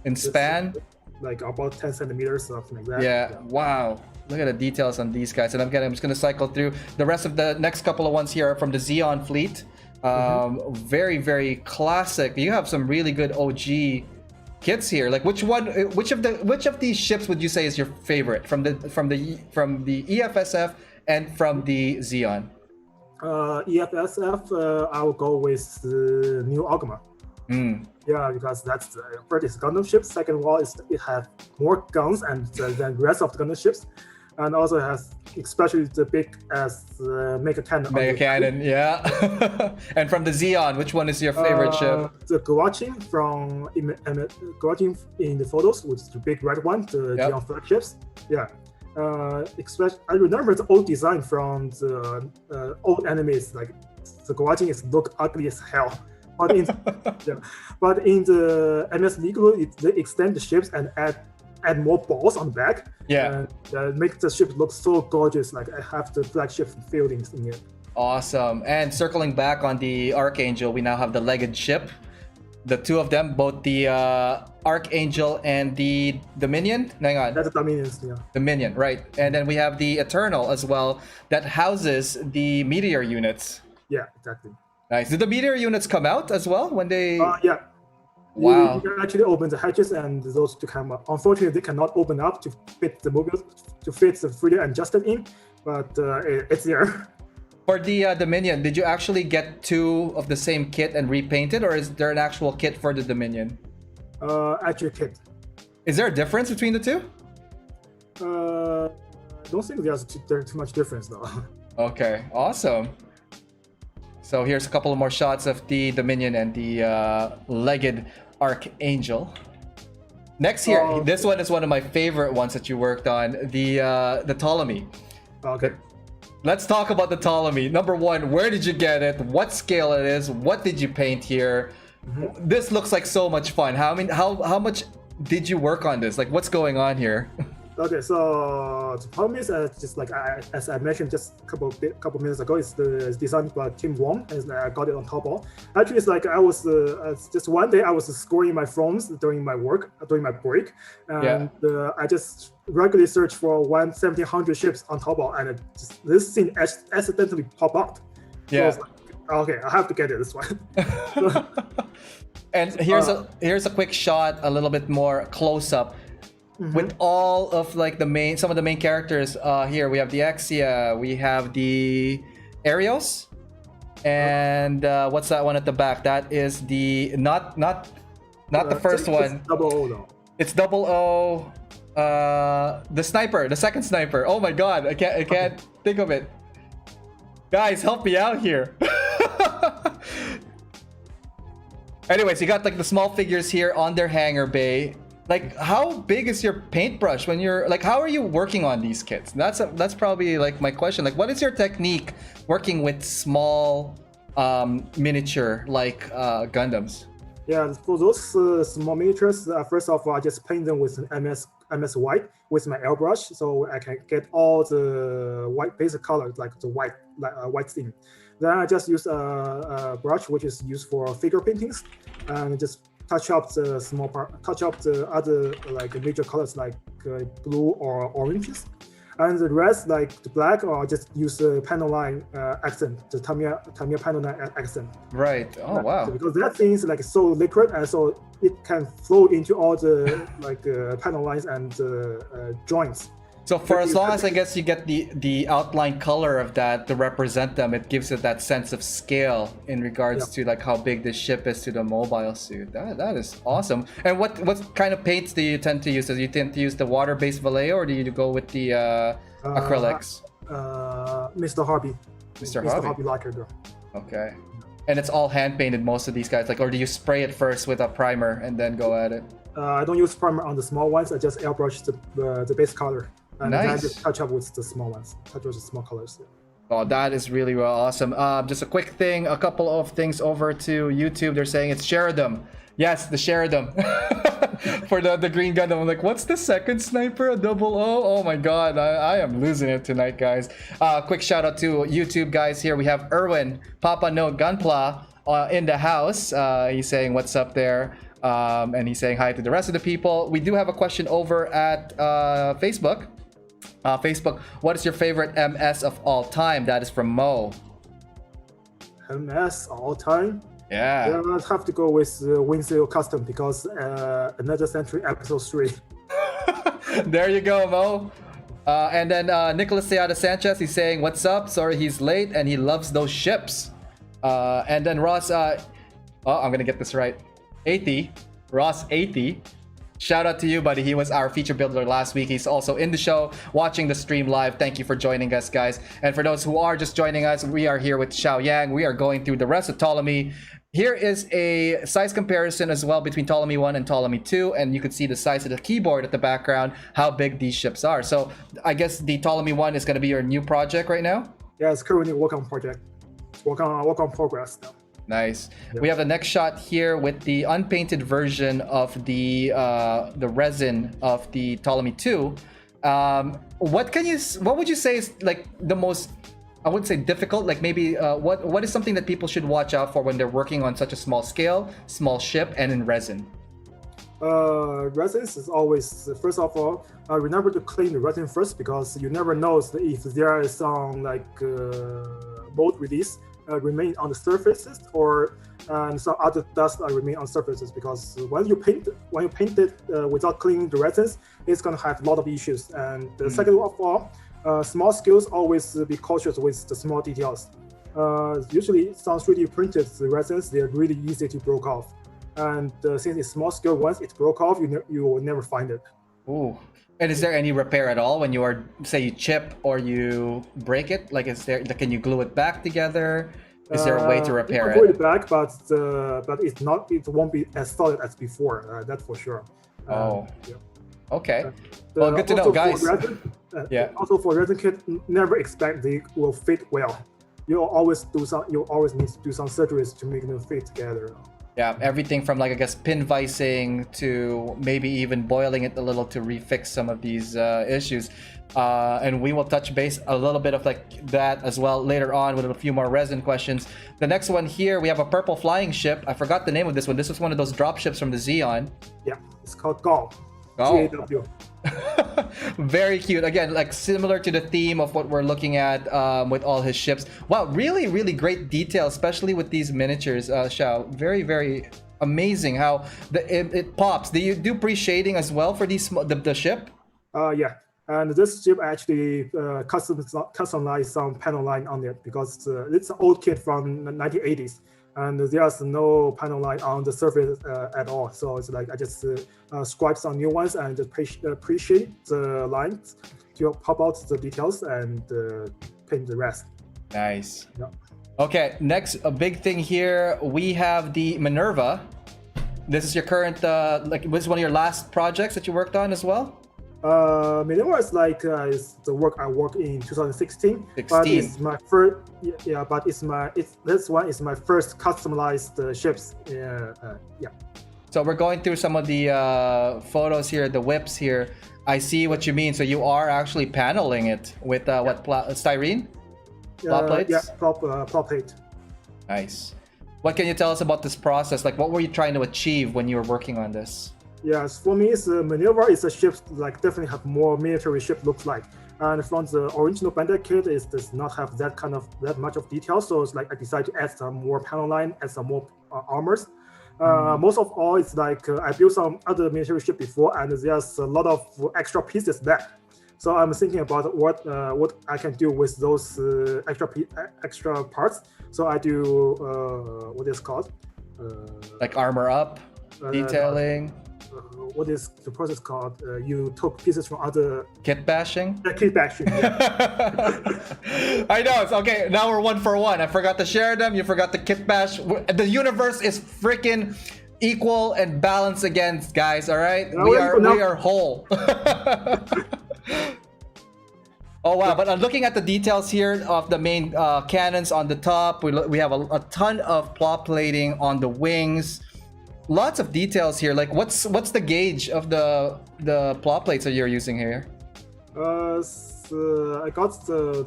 in span? Like about 10 centimeters, something like that. Yeah, wow. Look at the details on these guys. And I'm just going to cycle through. The rest of the next couple of ones here are from the Xeon fleet. Very, very classic. You have some really good OG kits here. Like which of these ships would you say is your favorite from the EFSF and from the Xeon? EFSF, I will go with the new Argama. Yeah, because that's the first is Gundam ship. Second one is it has more guns than the rest of the Gundam ships, and also has especially the big as Mecha cannon. Mecha cannon, yeah. And from the Xeon, which one is your favorite ship? The Guachin Guachin in the photos, which is the big red one, the Xeon flagships. Yeah. Especially, I remember the old design from the old enemies. Like the Guachin look ugly as hell. But in the MS Legal, they extend the ships and add more balls on the back. Yeah. And make the ship look so gorgeous. Like I have the flagship fieldings in it. Awesome. And circling back on the Archangel, we now have the legged ship. The two of them, both the Archangel and the Dominion. Hang on. That's the Dominions, yeah. Dominion, right. And then we have the Eternal as well that houses the Meteor units. Yeah, exactly. Nice. Did the Meteor units come out as well when they... Yeah. Wow. You can actually open the hatches and those to come up. Unfortunately, they cannot open up to fit the mobiles, to fit the Freedom and Justice in, but it's there. For the Dominion, did you actually get two of the same kit and repaint it, or is there an actual kit for the Dominion? Actual kit. Is there a difference between the two? I don't think there's too much difference though. Okay, awesome. So here's a couple of more shots of the Dominion and the legged Archangel. Next here, this one is one of my favorite ones that you worked on, the Ptolemy. Okay. Let's talk about the Ptolemy. Number one, where did you get it? What scale it is? What did you paint here? This looks like so much fun. How much did you work on this? Like, what's going on here? Okay, so the problem is just like as I mentioned just a couple minutes ago, it's designed by Tim Wong, and I got it on Taobao. Actually, it's like I was just one day I was scoring my phones during my break, and I just regularly search for 1700 ships on Taobao, and this thing accidentally popped up. So I was like, okay, I have to get it this one. And here's a quick shot, a little bit more close up. With all of like some of the main characters here, we have the Exia, we have the Arios, and what's that one at the back? That is the not the first one. It's double O though. It's double O. The sniper, the second sniper. Oh my god, I can't think of it. Guys, help me out here. Anyways, you got like the small figures here on their hangar bay. Like, how big is your paintbrush when you're like, how are you working on these kits? That's probably like my question. Like, what is your technique working with small miniature like Gundams? Yeah, for those small miniatures, first of all, I just paint them with an MS white with my airbrush, so I can get all the white basic colors, like the white theme. Then I just use a brush which is used for figure paintings, and just touch up the small part, touch up the other like major colors like blue or oranges. and the rest like the black or just use the panel line accent, the Tamiya panel line accent. Right. Oh wow. Because that thing is like so liquid, and so it can flow into all the like panel lines and joints. So for as long as I guess you get the outline color of that to represent them, it gives it that sense of scale in regards to like how big this ship is to the mobile suit. That is awesome. And what kind of paints do you tend to use? Do you tend to use the water-based Vallejo, or do you go with the acrylics? Mr. Harvey. Mr. Harvey lacquer. Okay. And it's all hand painted, most of these guys, like, or do you spray it first with a primer and then go at it? I don't use primer on the small ones. I just airbrush the base color. And then I just touch up with the small ones, touch with the small colors. Oh, that is really awesome. Just a quick thing, a couple of things over to YouTube. They're saying it's Sheridan. Yes, the Sheridan for the green Gundam. I'm like, what's the second sniper? A 00? Oh my god, I am losing it tonight, guys. Quick shout out to YouTube guys here. We have Erwin, Papa No Gunpla in the house. He's saying what's up there. And he's saying hi to the rest of the people. We do have a question over at Facebook. Facebook, what is your favorite MS of all time? That is from Mo. MS all time? Yeah. I'd have to go with Wingsail Custom because Another Century Episode 3. There you go, Mo. And then Nicholas Seada Sanchez, he's saying, what's up? Sorry he's late and he loves those ships. And then Ross, I'm going to get this right. 80, Ross 80. Shout out to you, buddy. He was our feature builder last week. He's also in the show, watching the stream live. Thank you for joining us, guys. And for those who are just joining us, we are here with Xiao Yang. We are going through the rest of Ptolemy. Here is a size comparison as well between Ptolemy 1 and Ptolemy 2. And you can see the size of the keyboard at the background, how big these ships are. So I guess the Ptolemy 1 is going to be your new project right now? Yeah, it's currently work on project. Work on progress now. Nice. Yep. We have the next shot here with the unpainted version of the resin of the Ptolemy 2. What would you say is like the most, I wouldn't say difficult, like maybe what is something that people should watch out for when they're working on such a small scale, small ship, and in resin? Resin is always, first of all, remember to clean the resin first, because you never know if there is some like mold release remain on the surfaces, or some other dust remain on surfaces, because when you paint it without cleaning the resins, it's going to have a lot of issues. And the second of all, small scales, always be cautious with the small details. Usually some 3D printed resins, they're really easy to break off, and since it's small scale, once it broke off, you will never find it. Ooh. And is there any repair at all when you are, say, you chip or you break it? Like, can you glue it back together? Is there a way to repair it? Glue it back, but it's not. It won't be as solid as before. That's for sure. Yeah. Okay. Well, good to know, guys. Yeah. Also, for resin kit, never expect they will fit well. You always need to do some surgeries to make them fit together. Yeah, everything from like, I guess, pin vicing to maybe even boiling it a little to refix some of these issues. And we will touch base a little bit of like that as well later on with a few more resin questions. The next one here, we have a purple flying ship. I forgot the name of this one. This was one of those drop ships from the Xeon. Yeah, it's called Gaw. G-A-W. Very cute. Again, like similar to the theme of what we're looking at with all his ships. Wow, really, really great detail, especially with these miniatures, Xiao. Very, very amazing how it pops. Do you do pre-shading as well for these the ship? Yeah. And this ship actually customized some panel line on it, because it's an old kit from the 1980s. And there's no panel line on the surface at all. So it's like I just scribe some new ones and just appreciate the lines to pop out the details and paint the rest. Nice. Yeah. Okay, next, a big thing here. We have the Minerva. This is your current, this is one of your last projects that you worked on as well? Minerva is like is the work I worked in 2016. 16. But it's my first. Yeah, but this one is my first customized ships. Yeah. So we're going through some of the photos here, the whips here. I see what you mean. So you are actually paneling it with what styrene? Plot plates? Yeah, plot plate. Nice. What can you tell us about this process? Like, what were you trying to achieve when you were working on this? Yes, for me, Minerva is a ship like definitely have more military ship looks like. And from the original Bandai kit, it does not have that much of detail. So it's like I decided to add some more panel line, add some more armors. Most of all, it's like I built some other military ship before, and there's a lot of extra pieces left. So I'm thinking about what I can do with those extra parts. So I do what is called like armor up, detailing. What is the process called? You took pieces from other Kit bashing? Kit bashing. Yeah. I know. It's okay. Now we're 1 for 1. I forgot to share them. You forgot the kit bash. The universe is freaking equal and balanced again, guys. All right, we are whole. Oh wow! But looking at the details here of the main cannons on the top, we have a ton of plot plating on the wings. Lots of details here. Like, what's the gauge of the plot plates that you're using here? So I got the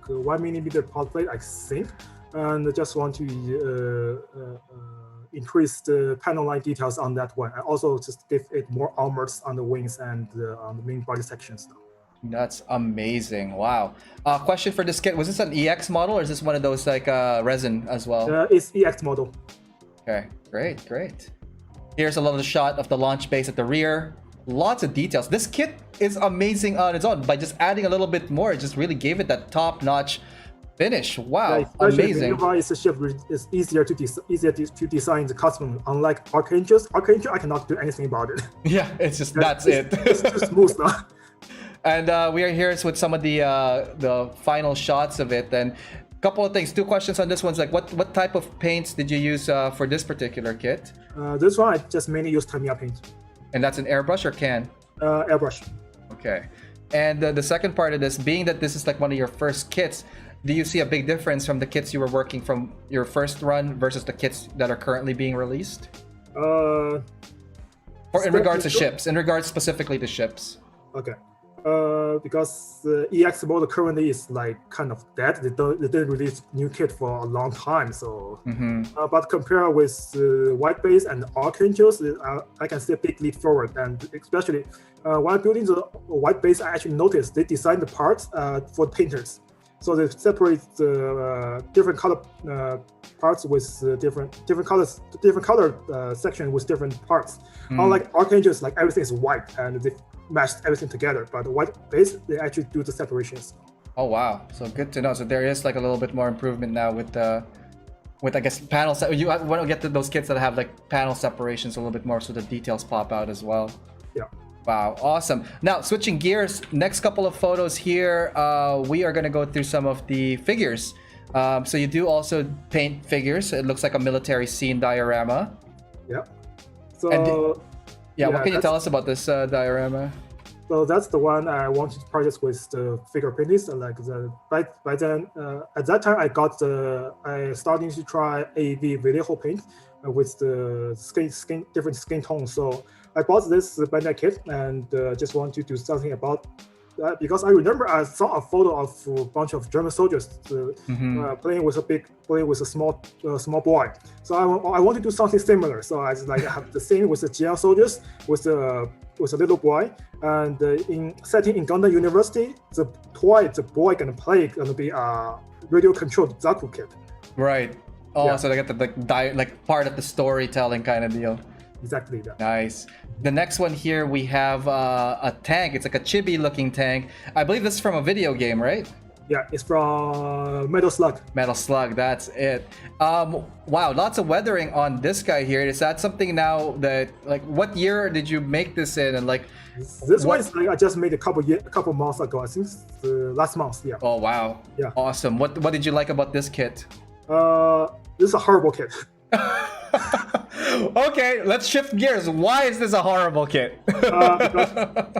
1mm plot plate, I think, and I just want to increase the panel line details on that one, and also just give it more armors on the wings and on the main body sections. That's amazing! Wow. Question for this kit: was this an EX model, or is this one of those like resin as well? It's EX model. Okay, great. Here's a little shot of the launch base at the rear. Lots of details. This kit is amazing on its own. By just adding a little bit more, it just really gave it that top-notch finish. Wow, yeah, amazing. Minerva is a ship which is easier to design the custom. Unlike Archangel, I cannot do anything about it. Yeah, it's just that's it. It's too smooth now. And we are here with some of the final shots of it. And couple of things, 2 questions on this one. Like, what type of paints did you use for this particular kit? This one I just mainly use Tamiya paint. And that's an airbrush or can? Airbrush. Okay. And the second part of this, being that this is like one of your first kits, do you see a big difference from the kits you were working from your first run versus the kits that are currently being released? Or in regards to ships, in regards specifically to ships. Okay. Because the EX model currently is like kind of dead. They didn't release new kit for a long time. So, but compared with White Base and Archangels, I can see a big leap forward. And especially while building the White Base, I actually noticed they designed the parts for painters. So they separate the different color parts with different color section with different parts. Unlike Archangels, like everything is white and they matched everything together. But the White Base, they actually do the separations. Oh wow! So good to know. So there is like a little bit more improvement now with I guess panel. You want to get to those kits that have like panel separations a little bit more, so the details pop out as well. Yeah. Wow, awesome. Now, switching gears, next couple of photos here, we are going to go through some of the figures. So you do also paint figures. It looks like a military scene diorama. Yeah. So, what can you tell us about this diorama? So that's the one I wanted to practice with the figure paintings. Like by then, at that time, I starting to try AV video paint with the different skin tones. So I bought this Bandai kit and just want to do something about that because I remember I saw a photo of a bunch of German soldiers playing with a small boy. So I want to do something similar. So I just like have the same with the GL soldiers with a little boy, and setting in Gundam University, the boy gonna play gonna be a radio controlled Zaku kit. Right. Oh, yeah. So they got the part of the storytelling kind of deal. Exactly that. Nice. The next one here, we have a tank. It's like a chibi looking tank. I believe this is from a video game, right? Yeah, it's from Metal Slug. Metal Slug, that's it. Wow, lots of weathering on this guy here. Is that something now that, like, what year did you make this in? And like, this one is like I just made a couple months ago. I think last month. Yeah. Oh wow. Yeah. Awesome. What did you like about this kit? This is a horrible kit. Okay, let's shift gears. Why is this a horrible kit?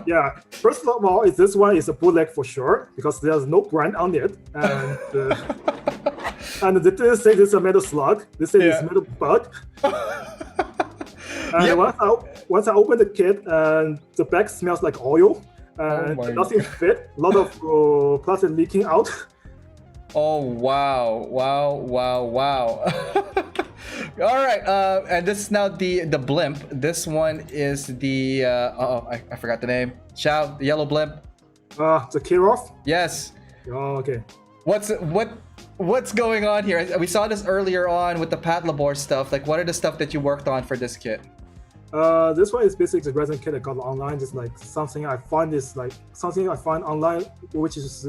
Yeah, first of all, this one is a bootleg for sure because there's no brand on it, and they didn't say this is a Metal Slug. They say it's Metal Bug. And once I opened the kit, and the back smells like oil, and nothing fit. A lot of plastic leaking out. Oh wow! All right, and this is now the blimp. This one is the I forgot the name. Xiao, the yellow blimp. The Kirov? Yes. Oh, okay. What's going on here? We saw this earlier on with the Patlabor stuff. Like, what are the stuff that you worked on for this kit? This one is basically the resin kit I got online. Just like something I find online, which is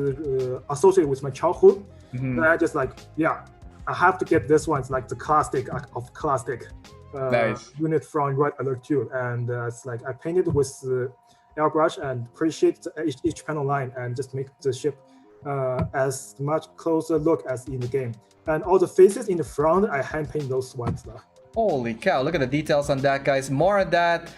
associated with my childhood. Mm-hmm. And I just like, yeah, I have to get this one. It's like the classic of classic Nice. unit from Red Alert 2. And it's like I painted with airbrush and appreciate each panel line and just make the ship as much closer look as in the game. And all the faces in the front, I hand paint those ones though. Holy cow, look at the details on that, guys. More on that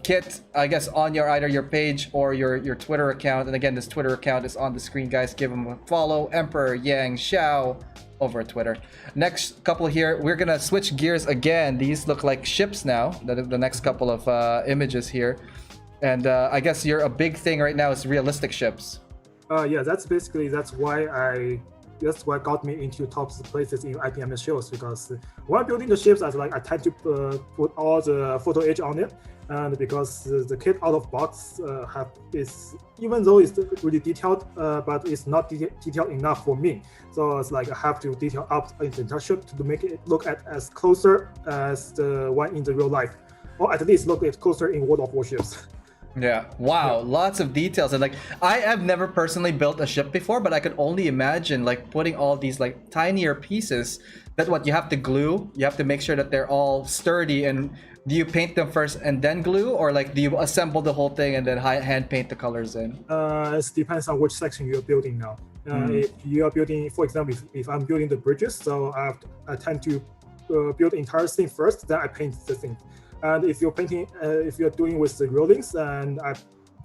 kit, I guess, on either your page or your Twitter account. And again, this Twitter account is on the screen, guys. Give them a follow. Emperor Yang Xiao over at Twitter. Next couple here, we're gonna switch gears again. These look like ships now, the next couple of images here. And I guess a big thing right now is realistic ships. Yeah, that's why got me into top places in IPMS shows, because when building the ships, I tend to put all the photo edge on it, and because the kit out of box even though it's really detailed, but it's not detailed enough for me. So it's like I have to detail up in the entire ship to make it look at as closer as the one in the real life, or at least look at closer in World of Warships. Yeah. Wow. Yeah. Lots of details. And like, I have never personally built a ship before, but I could only imagine like putting all these like tinier pieces that you have to glue. You have to make sure that they're all sturdy. And do you paint them first and then glue, or like do you assemble the whole thing and then hand paint the colors in? It depends on which section you're building now. If you are building, for example, if I'm building the bridges, so I tend to build the entire thing first, then I paint the thing. And if you're doing with the rollings, and I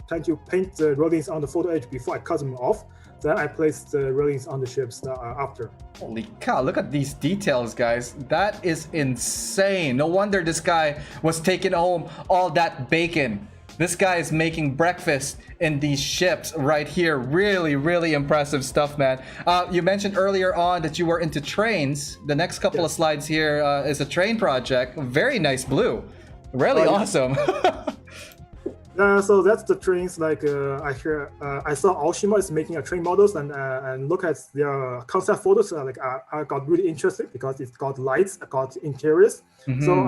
tend to paint the rollings on the photo edge before I cut them off, then I place the rollings on the ships after. Holy cow, look at these details, guys. That is insane. No wonder this guy was taking home all that bacon. This guy is making breakfast in these ships right here. Really, really impressive stuff, man. You mentioned earlier on that you were into trains. The next couple of slides here is a train project. Very nice blue. Really awesome. So that's the trains. Like I saw Aoshima is making a train models, and look at their concept photos. I got really interested because it's got lights, it got interiors. Mm-hmm. So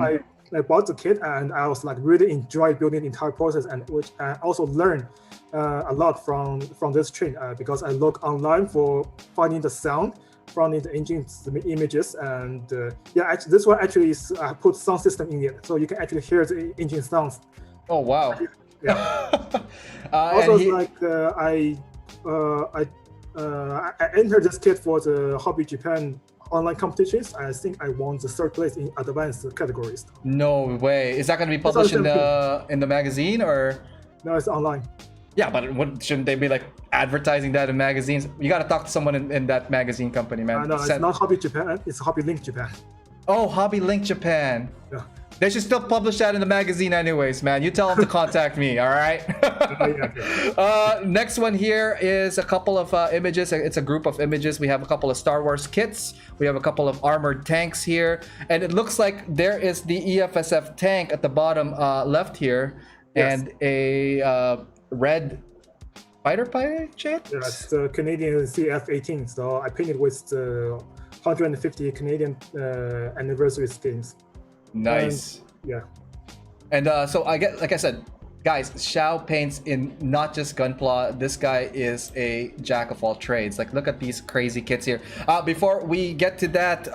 I bought the kit, and I was like really enjoy building the entire process, and which I also learned a lot from this train because I look online for finding the sound from the engines, the images, and this one actually is put sound system in it, so you can actually hear the engine sounds. Oh wow! Yeah. Also, I entered this kit for the Hobby Japan online competitions. I think I won the third place in advanced categories. No way! Is that going to be published in the magazine, or? No, it's online. Yeah, but shouldn't they be like advertising that in magazines? You got to talk to someone in that magazine company, man. No, it's not Hobby Japan. It's Hobby Link Japan. Oh, Hobby Link Japan. Yeah. They should still publish that in the magazine anyways, man. You tell them to contact me, all right? Next one here is a couple of images. It's a group of images. We have a couple of Star Wars kits. We have a couple of armored tanks here. And it looks like there is the EFSF tank at the bottom left here. Yes. And a red fighter pilot jet? Yeah, it's the Canadian CF-18. So I painted with the 150 Canadian anniversary skins. Nice. And so I get, like I said, guys, Xiao paints in not just Gunpla. This guy is a jack of all trades. Like, look at these crazy kits here. Before we get to that,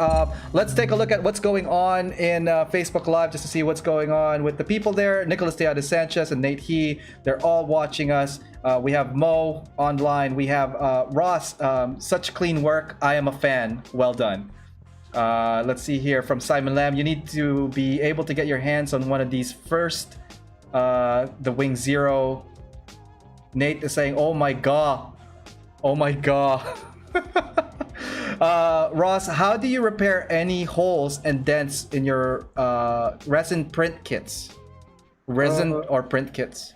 let's take a look at what's going on in Facebook Live, just to see what's going on with the people there. Nicholas Teada Sanchez and Nate He, they're all watching us. We have Mo online. We have Ross. Such clean work. I am a fan. Well done. Let's see here from Simon Lamb. You need to be able to get your hands on one of these first. The Wing Zero. Nate is saying, oh my god. Oh my god. Ross, how do you repair any holes and dents in your resin print kits? Resin or print kits?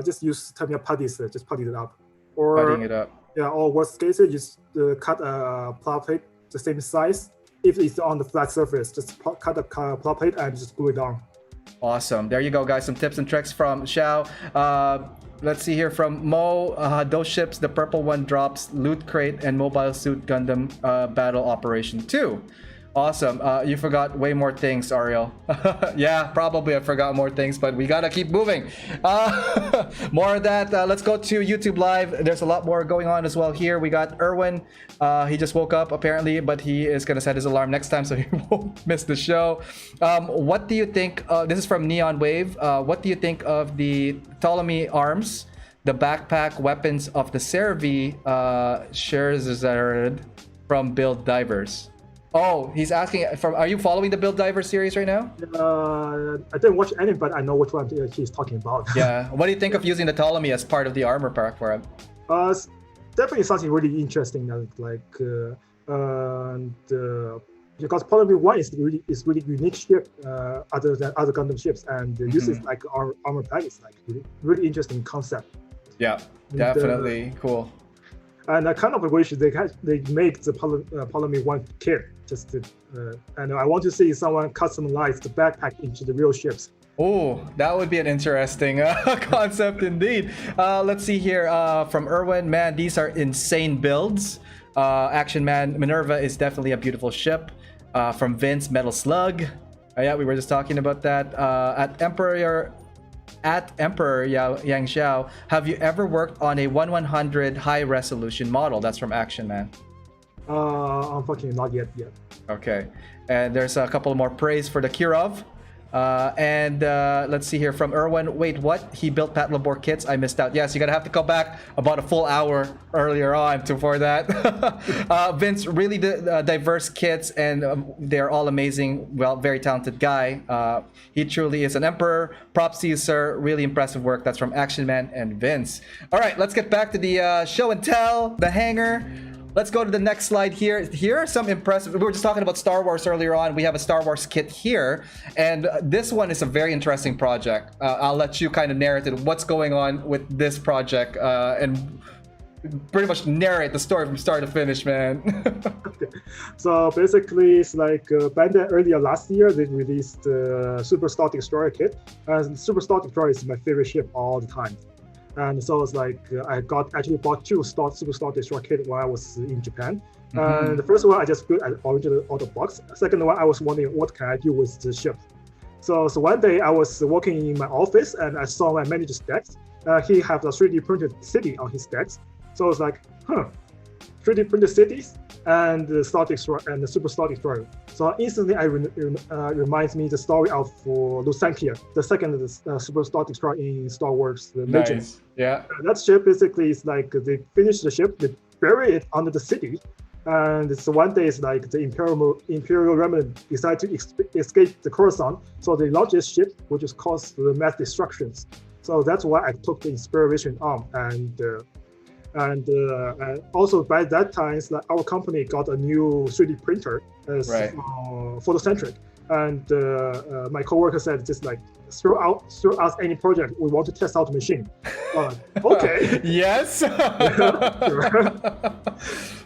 Just use Tamiya putties, just putty it up. Or puttying it up. Yeah, or worst case, just cut a plow plate the same size if it's on the flat surface, just cut the plot plate and just glue it down. Awesome. There you go, guys. Some tips and tricks from Xiao. Let's see here from Mo. Those ships, the purple one drops Loot Crate and Mobile Suit Gundam Battle Operation 2. Awesome. You forgot way more things, Ariel. Yeah, probably I forgot more things, but we gotta keep moving. More of that. Let's go to YouTube Live. There's a lot more going on as well here. We got Erwin. He just woke up apparently, but he is gonna set his alarm next time so he won't miss the show. What do you think? This is from Neon Wave. What do you think of the Ptolemy arms, the backpack weapons of the Cervi Scherzard from Build Divers? Oh, he's asking are you following the Build Diver series right now? I didn't watch any, but I know which one he's talking about. Yeah. What do you think of using the Ptolemy as part of the armor pack for him? It's definitely something really interesting. Because Ptolemy 1 is really unique ship other than other Gundam ships, and uses like armor pack is like really interesting concept. Yeah, definitely cool. And I kind of wish they make the Ptolemy 1 kit and I want to see someone customize the backpack into the real ships. Oh, that would be an interesting concept indeed. Let's see here from Erwin. Man, these are insane builds. Action Man, Minerva is definitely a beautiful ship. From Vince, Metal Slug. Yeah, we were just talking about that. At Emperor Yang Xiao, have you ever worked on a 1/100 high resolution model? That's from Action Man. Unfortunately, not yet. Okay, and there's a couple more praise for the Kirov. Let's see here from Erwin. Wait, what? He built Pat Labor kits? I missed out. Yes, you're gonna have to come back about a full hour earlier on for that. Vince, really diverse kits, and they're all amazing. Well, very talented guy. He truly is an emperor. Props to you, sir. Really impressive work. That's from Action Man and Vince. All right, let's get back to the show and tell, the hangar. Let's go to the next slide here. Here are some impressive... We were just talking about Star Wars earlier on. We have a Star Wars kit here. And this one is a very interesting project. I'll let you kind of narrate it. What's going on with this project and pretty much narrate the story from start to finish, man. Okay. So basically, it's like Bandai earlier last year, they released the Super Star Destroyer kit. And Super Star Destroyer is my favorite ship all the time. And so it's like I actually bought two Super Star Destroyer kit when I was in Japan. And the first one I just built originally out of the box. Second one I was wondering what can I do with the ship. So one day I was working in my office and I saw my manager's decks. He had a 3D printed city on his decks. So it's like, 3D printed cities and the Star Destroyer and the Super Star Destroyer. So instantly reminds me the story of Lusankia, the second Super Star Destroyer in Star Wars Legends. Nice. Yeah. That ship basically is like they finish the ship, they bury it under the city, and it's one day it's like the Imperial remnant decide to escape the Coruscant, so they launch this ship, which is caused the mass destructions. So that's why I took the inspiration on, and also by that time, like our company got a new 3D printer as photocentric, and my coworker said just like throw us any project, we want to test out the machine. Okay. Yes.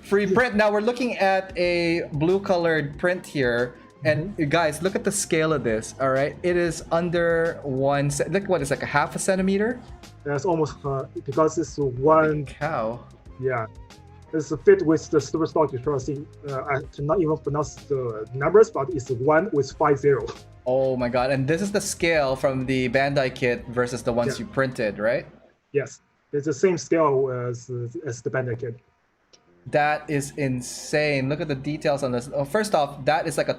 Free print. Now we're looking at a blue colored print here. And guys, look at the scale of this. All right, it is under like what is like a half a centimeter. That's almost because it's one cow. Yeah, it's a fit with the Super Star Destroyer. I cannot even pronounce the numbers, but it's one with 50. Oh my god! And this is the scale from the Bandai kit versus the ones you printed, right? Yes, it's the same scale as the Bandai kit. That is insane. Look at the details on this. Oh, first off, that is like a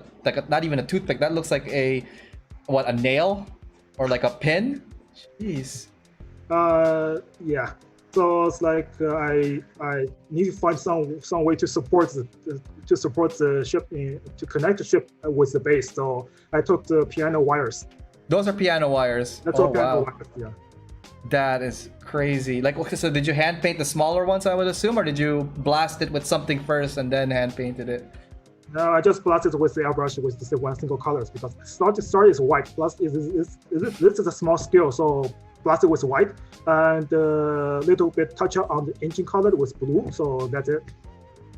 not even a toothpick. That looks like a nail or like a pin. Jeez. Yeah. So it's like I need to find some way to support the ship to connect the ship with the base. So I took the piano wires. Those are piano wires. That's all piano wires. Yeah. That is crazy. Like, okay, so did you hand paint the smaller ones, I would assume, or did you blast it with something first and then hand painted it? No, I just blasted with the airbrush with just one single colors because start is white. Plus, this is a small scale, so blasted with white and a little bit touch up on the engine color with blue. So that's it.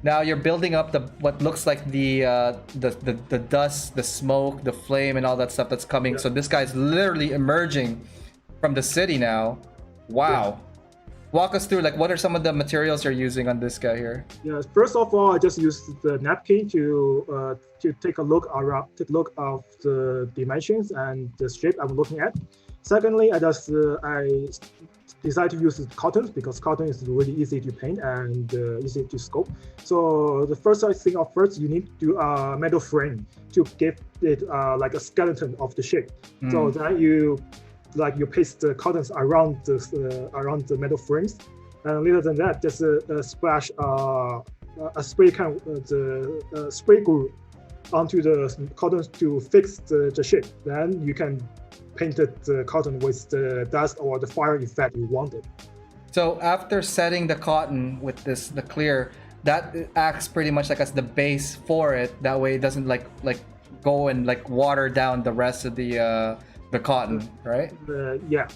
Now you're building up the what looks like the dust, the smoke, the flame, and all that stuff that's coming. Yeah. So this guy's literally emerging from the city now. Wow. Walk us through, like, what are some of the materials you're using on this guy here? Yeah. First of all, I just used the napkin to take a look of the dimensions and the shape I'm looking at. Secondly, I decided to use cotton because cotton is really easy to paint and easy to sculpt. So the first thing first, you need to do a metal frame to give it like a skeleton of the shape. So that you paste the cottons around the metal frames, and later than that, just splash a spray spray glue onto the cottons to fix the shape. Then you can paint the cotton with the dust or the fire effect you wanted. So after setting the cotton with the clear, that acts pretty much like as the base for it. That way it doesn't like go and like water down the rest of the cotton, right? Yeah.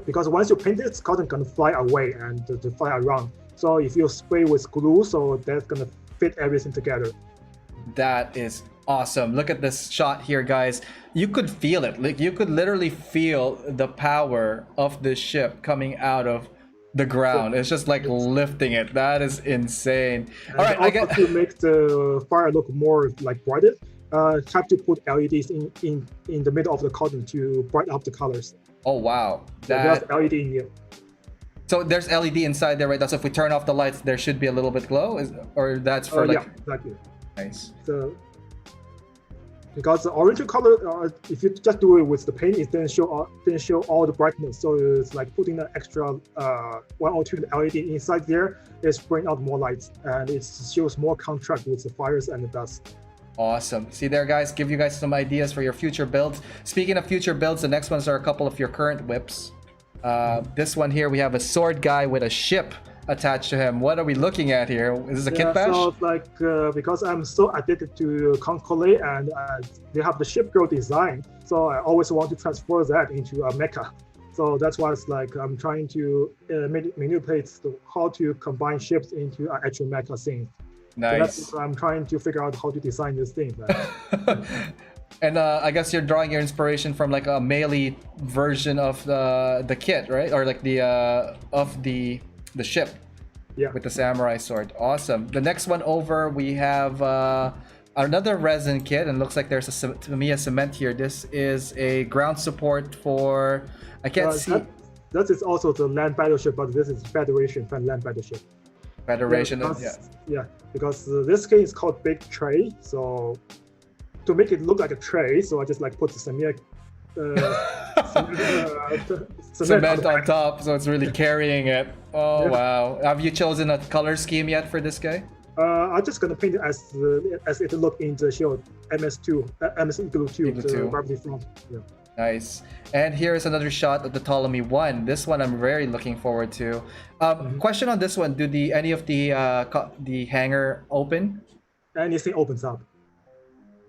Because once you paint it, cotton can fly away and to fly around. So if you spray with glue, so that's gonna fit everything together. That is awesome. Look at this shot here, guys. You could feel it. Like, you could literally feel the power of this ship coming out of the ground. It's just like lifting it. That is insane. And all right, I also get to make the fire look more like brighter, have to put LEDs in the middle of the cotton to brighten up the colors. Oh wow. So there's LED in here. So there's LED inside there, right? So if we turn off the lights, there should be a little bit glow, or that's for like. Yeah, exactly. Nice. So because the orange color, if you just do it with the paint, it didn't show all the brightness. So it's like putting an extra 1 or 2 LED inside there. It's bringing out more lights, and it shows more contrast with the fires and the dust. Awesome. See there, guys, give you guys some ideas for your future builds. Speaking of future builds, the next ones are a couple of your current whips. This one here, we have a sword guy with a ship attached to him. What are we looking at here? Is this a kit bash? So like because I'm so addicted to Concole and they have the ship girl design, so I always want to transfer that into a mecha. So that's why it's like I'm trying to manipulate how to combine ships into an actual mecha scene. Nice. So I'm trying to figure out how to design this thing. And I guess you're drawing your inspiration from like a melee version of the kit, right? Or like the ship. Yeah. With the samurai sword. Awesome. The next one over, we have another resin kit, and looks like there's a Tamiya cement here. This is a ground support for, I can't see. That is also the land battleship, but this is Federation land battleship. Federation, yeah. Because this kit is called Big Tray, so to make it look like a tray, so I just like put the cement on top, so it's really carrying it. Oh yeah. Wow. Have you chosen a color scheme yet for this guy? I'm just gonna paint it as it looked in the show MS Igloo 2, the gravity front. Yeah. Nice. And here's another shot of the Ptolemy 1. This one I'm very looking forward to. Question on this one: do any of the hangar open? Anything opens up.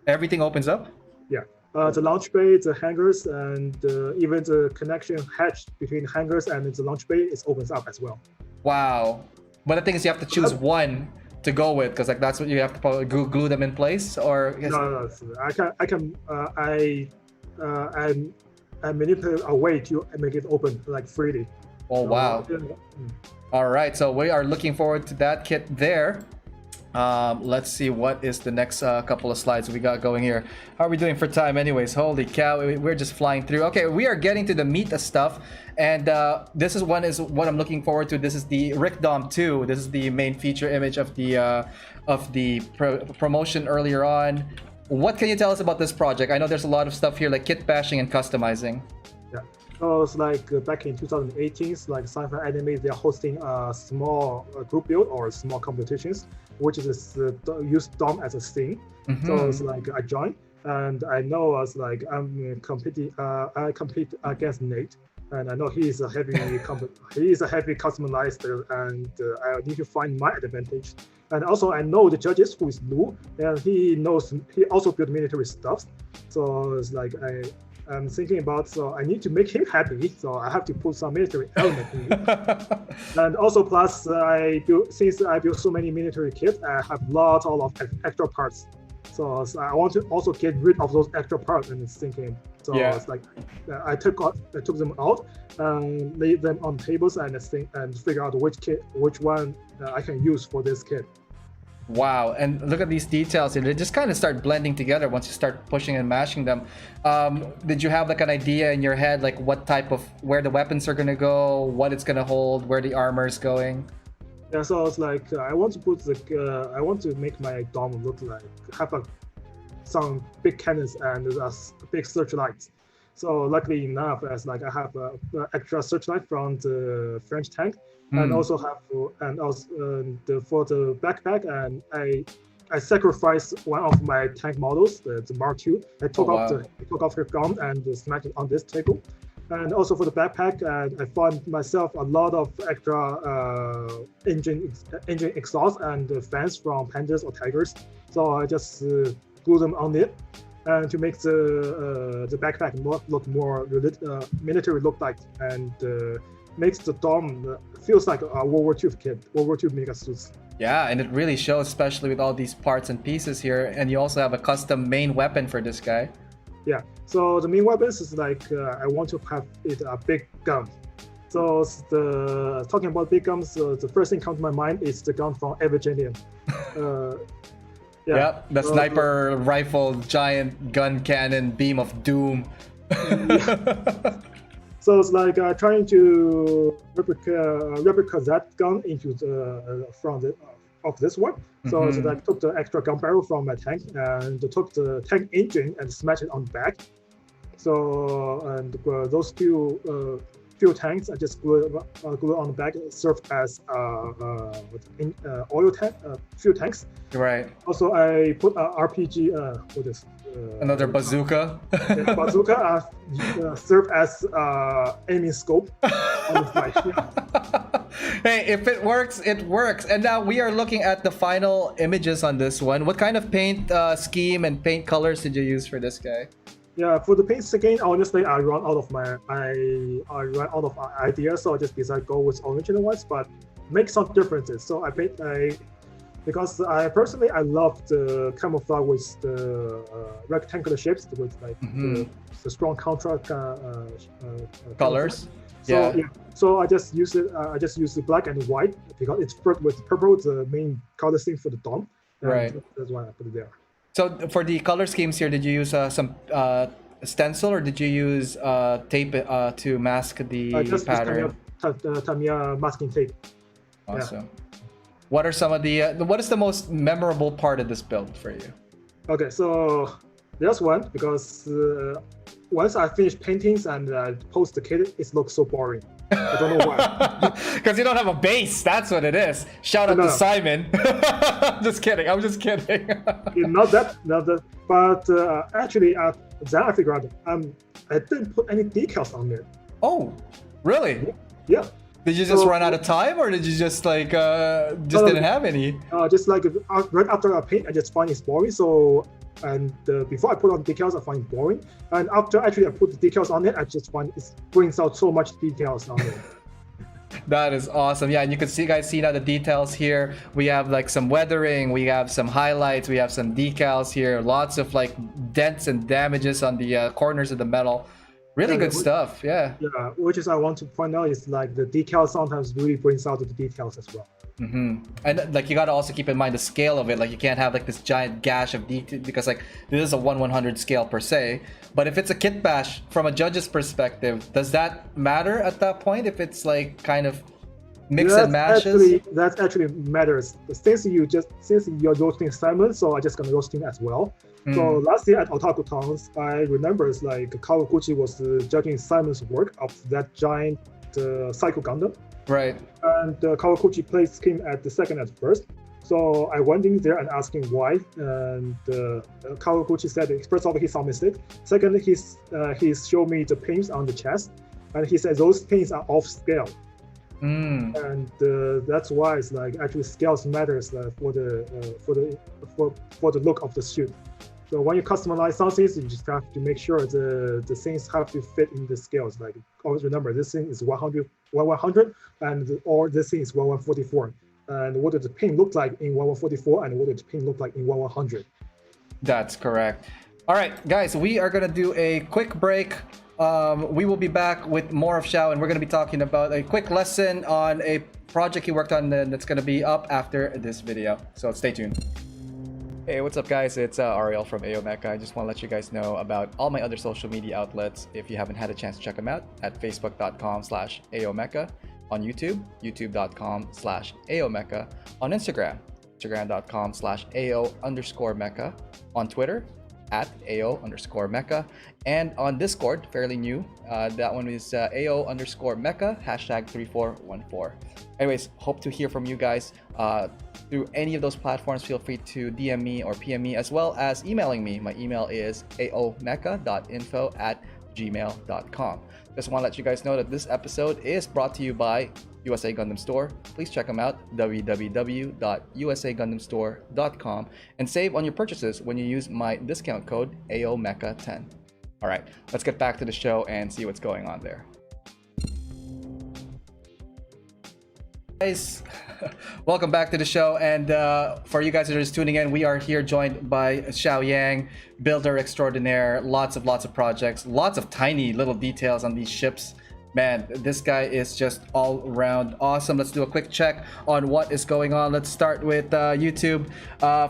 Everything opens up? Yeah. The launch bay, the hangars, and even the connection hatch between hangars and the launch bay, it opens up as well. Wow. But the thing is, you have to choose one to go with, because like that's what you have to probably glue them in place, or no. I manipulate a way to make it open like freely. Oh wow. All right, so we are looking forward to that kit there. Let's see what is the next couple of slides we got going here. How are we doing for time anyways? Holy cow, we're just flying through. Okay, we are getting to the meat of stuff, and this is what I'm looking forward to. This is the Rickdom 2. This is the main feature image of the promotion earlier on. What can you tell us about this project? I know there's a lot of stuff here like kit bashing and customizing. Yeah, so it's like back in 2018, like Sci-Fi Anime, they're hosting a small group build or small competitions, which is use Dom as a scene. So it's like I joined, and I know I was like I'm competing. I compete against Nate, and I know he is a heavy customizer, and I need to find my advantage. And also I know the judges, who is Lu, and he also built military stuff. So it's like I'm thinking about, so I need to make him happy, so I have to put some military element in it. And also plus, since I built so many military kits, I have lots of extra parts. So I want to also get rid of those extra parts and thinking. So it's like I took them out and laid them on tables and figure out which one I can use for this kit. Wow, and look at these details, and they just kind of start blending together once you start pushing and mashing them. Did you have like an idea in your head, like where the weapons are gonna go, what it's gonna hold, where the armor is going? Yeah, so it's like I want to make my dome look like some big cannons and big searchlights. So luckily enough, as like I have an extra searchlight from the French tank, and also for the backpack, and I sacrificed one of my tank models, the Mark II. I took off the gun and smacked it on this table. And also for the backpack, I found myself a lot of extra engine exhaust and fans from pandas or tigers. So I just glue them on it, and to make the backpack look more military look like, and makes the dome feels like a World War II kit, World War II mega suits. Yeah, and it really shows, especially with all these parts and pieces here. And you also have a custom main weapon for this guy. Yeah, so the main weapons is like I want to have it a big gun. So talking about big guns, the first thing comes to my mind is the gun from Evangelion. Yep, the sniper rifle, giant gun cannon, beam of doom. So it's like trying to replica that gun into of this one. So I took the extra gun barrel from my tank and took the tank engine and smashed it on the back. So those few tanks I just glue on the back served as oil tank, few tanks. Right. Also I put a RPG for this. Another bazooka. Bazooka served as aiming scope on the fight. Hey, if it works, it works. And now we are looking at the final images on this one. What kind of paint scheme and paint colors did you use for this guy? Yeah, for the paint scheme, honestly, I run out of ideas, so I just decided to go with original ones, but make some differences. So because I personally love the camouflage with the rectangular shapes with like the strong contrast colors. So I just use it. I just use the black and white because it's with purple, the main color scheme for the dome. Right. That's why I put it there. So for the color schemes here, did you use some stencil or did you use tape to mask the pattern? Tamiya masking tape. Awesome. Yeah. What are some of what is the most memorable part of this build for you? Okay, so there's one because once I finish paintings and post the kit, it looks so boring. I don't know why. Because you don't have a base. That's what it is. Shout out to Simon. Just kidding. I'm just kidding. Not that. But actually, then I figured out I didn't put any decals on it. Oh, really? Yeah. Did you just run out of time, or did you just like didn't have any? Just like right after I paint, I just find it's boring. So before I put on decals, I find it boring. And after actually I put the decals on it, I just find it brings out so much details on it. That is awesome. Yeah, and you can guys see now the details here. We have like some weathering, we have some highlights, we have some decals here. Lots of like dents and damages on the corners of the metal. Really good stuff, yeah. Yeah, which is I want to point out is like the decals sometimes really brings out the details as well. And like you gotta also keep in mind the scale of it. Like you can't have like this giant gash of detail because like this is a 1/100 scale per se. But if it's a kit bash from a judge's perspective, does that matter at that point? If it's like kind of mix and matches? That actually matters. Since you're roasting Simon, so I'm just gonna roast him as well. So last year at Otaku Towns, I remember it's like Kawaguchi was judging Simon's work of that giant Psycho Gundam. Right. And Kawaguchi placed him at the second at first. So I went in there and asked him why. And Kawaguchi said, first of all, he saw mistake. Second, he showed me the paints on the chest. And he said those paints are off scale. And that's why it's like actually scales matters for the look of the suit. So when you customize something, you just have to make sure the things have to fit in the scales. Like always remember, this thing is 100, or this thing is 1144. And what does the pin look like in 1144, and what does the pin look like in 1100? That's correct. All right, guys, we are gonna do a quick break. We will be back with more of Xiao, and we're gonna be talking about a quick lesson on a project he worked on that's gonna be up after this video. So stay tuned. Hey, what's up, guys? It's Ariel from AO Mecha. I just want to let you guys know about all my other social media outlets if you haven't had a chance to check them out at facebook.com/AOMecha, on YouTube, youtube.com/AOMecha, on Instagram, instagram.com/AO_Mecha, on Twitter, @AO_Mecha, and on Discord, fairly new. That one is AO_Mecha, #3414. Anyways, hope to hear from you guys through any of those platforms. Feel free to DM me or PM me, as well as emailing me. My email is aomecha.info@gmail.com. Just want to let you guys know that this episode is brought to you by USA Gundam Store. Please check them out, www.usagundamstore.com, and save on your purchases when you use my discount code AOMecha10. All right, let's get back to the show and see what's going on there. Guys, welcome back to the show, and for you guys that are just tuning in, we are here joined by Xiao Yang, builder extraordinaire. Lots of projects, lots of tiny little details on these ships. Man, this guy is just all around awesome. Let's do a quick check on what is going on. Let's start with YouTube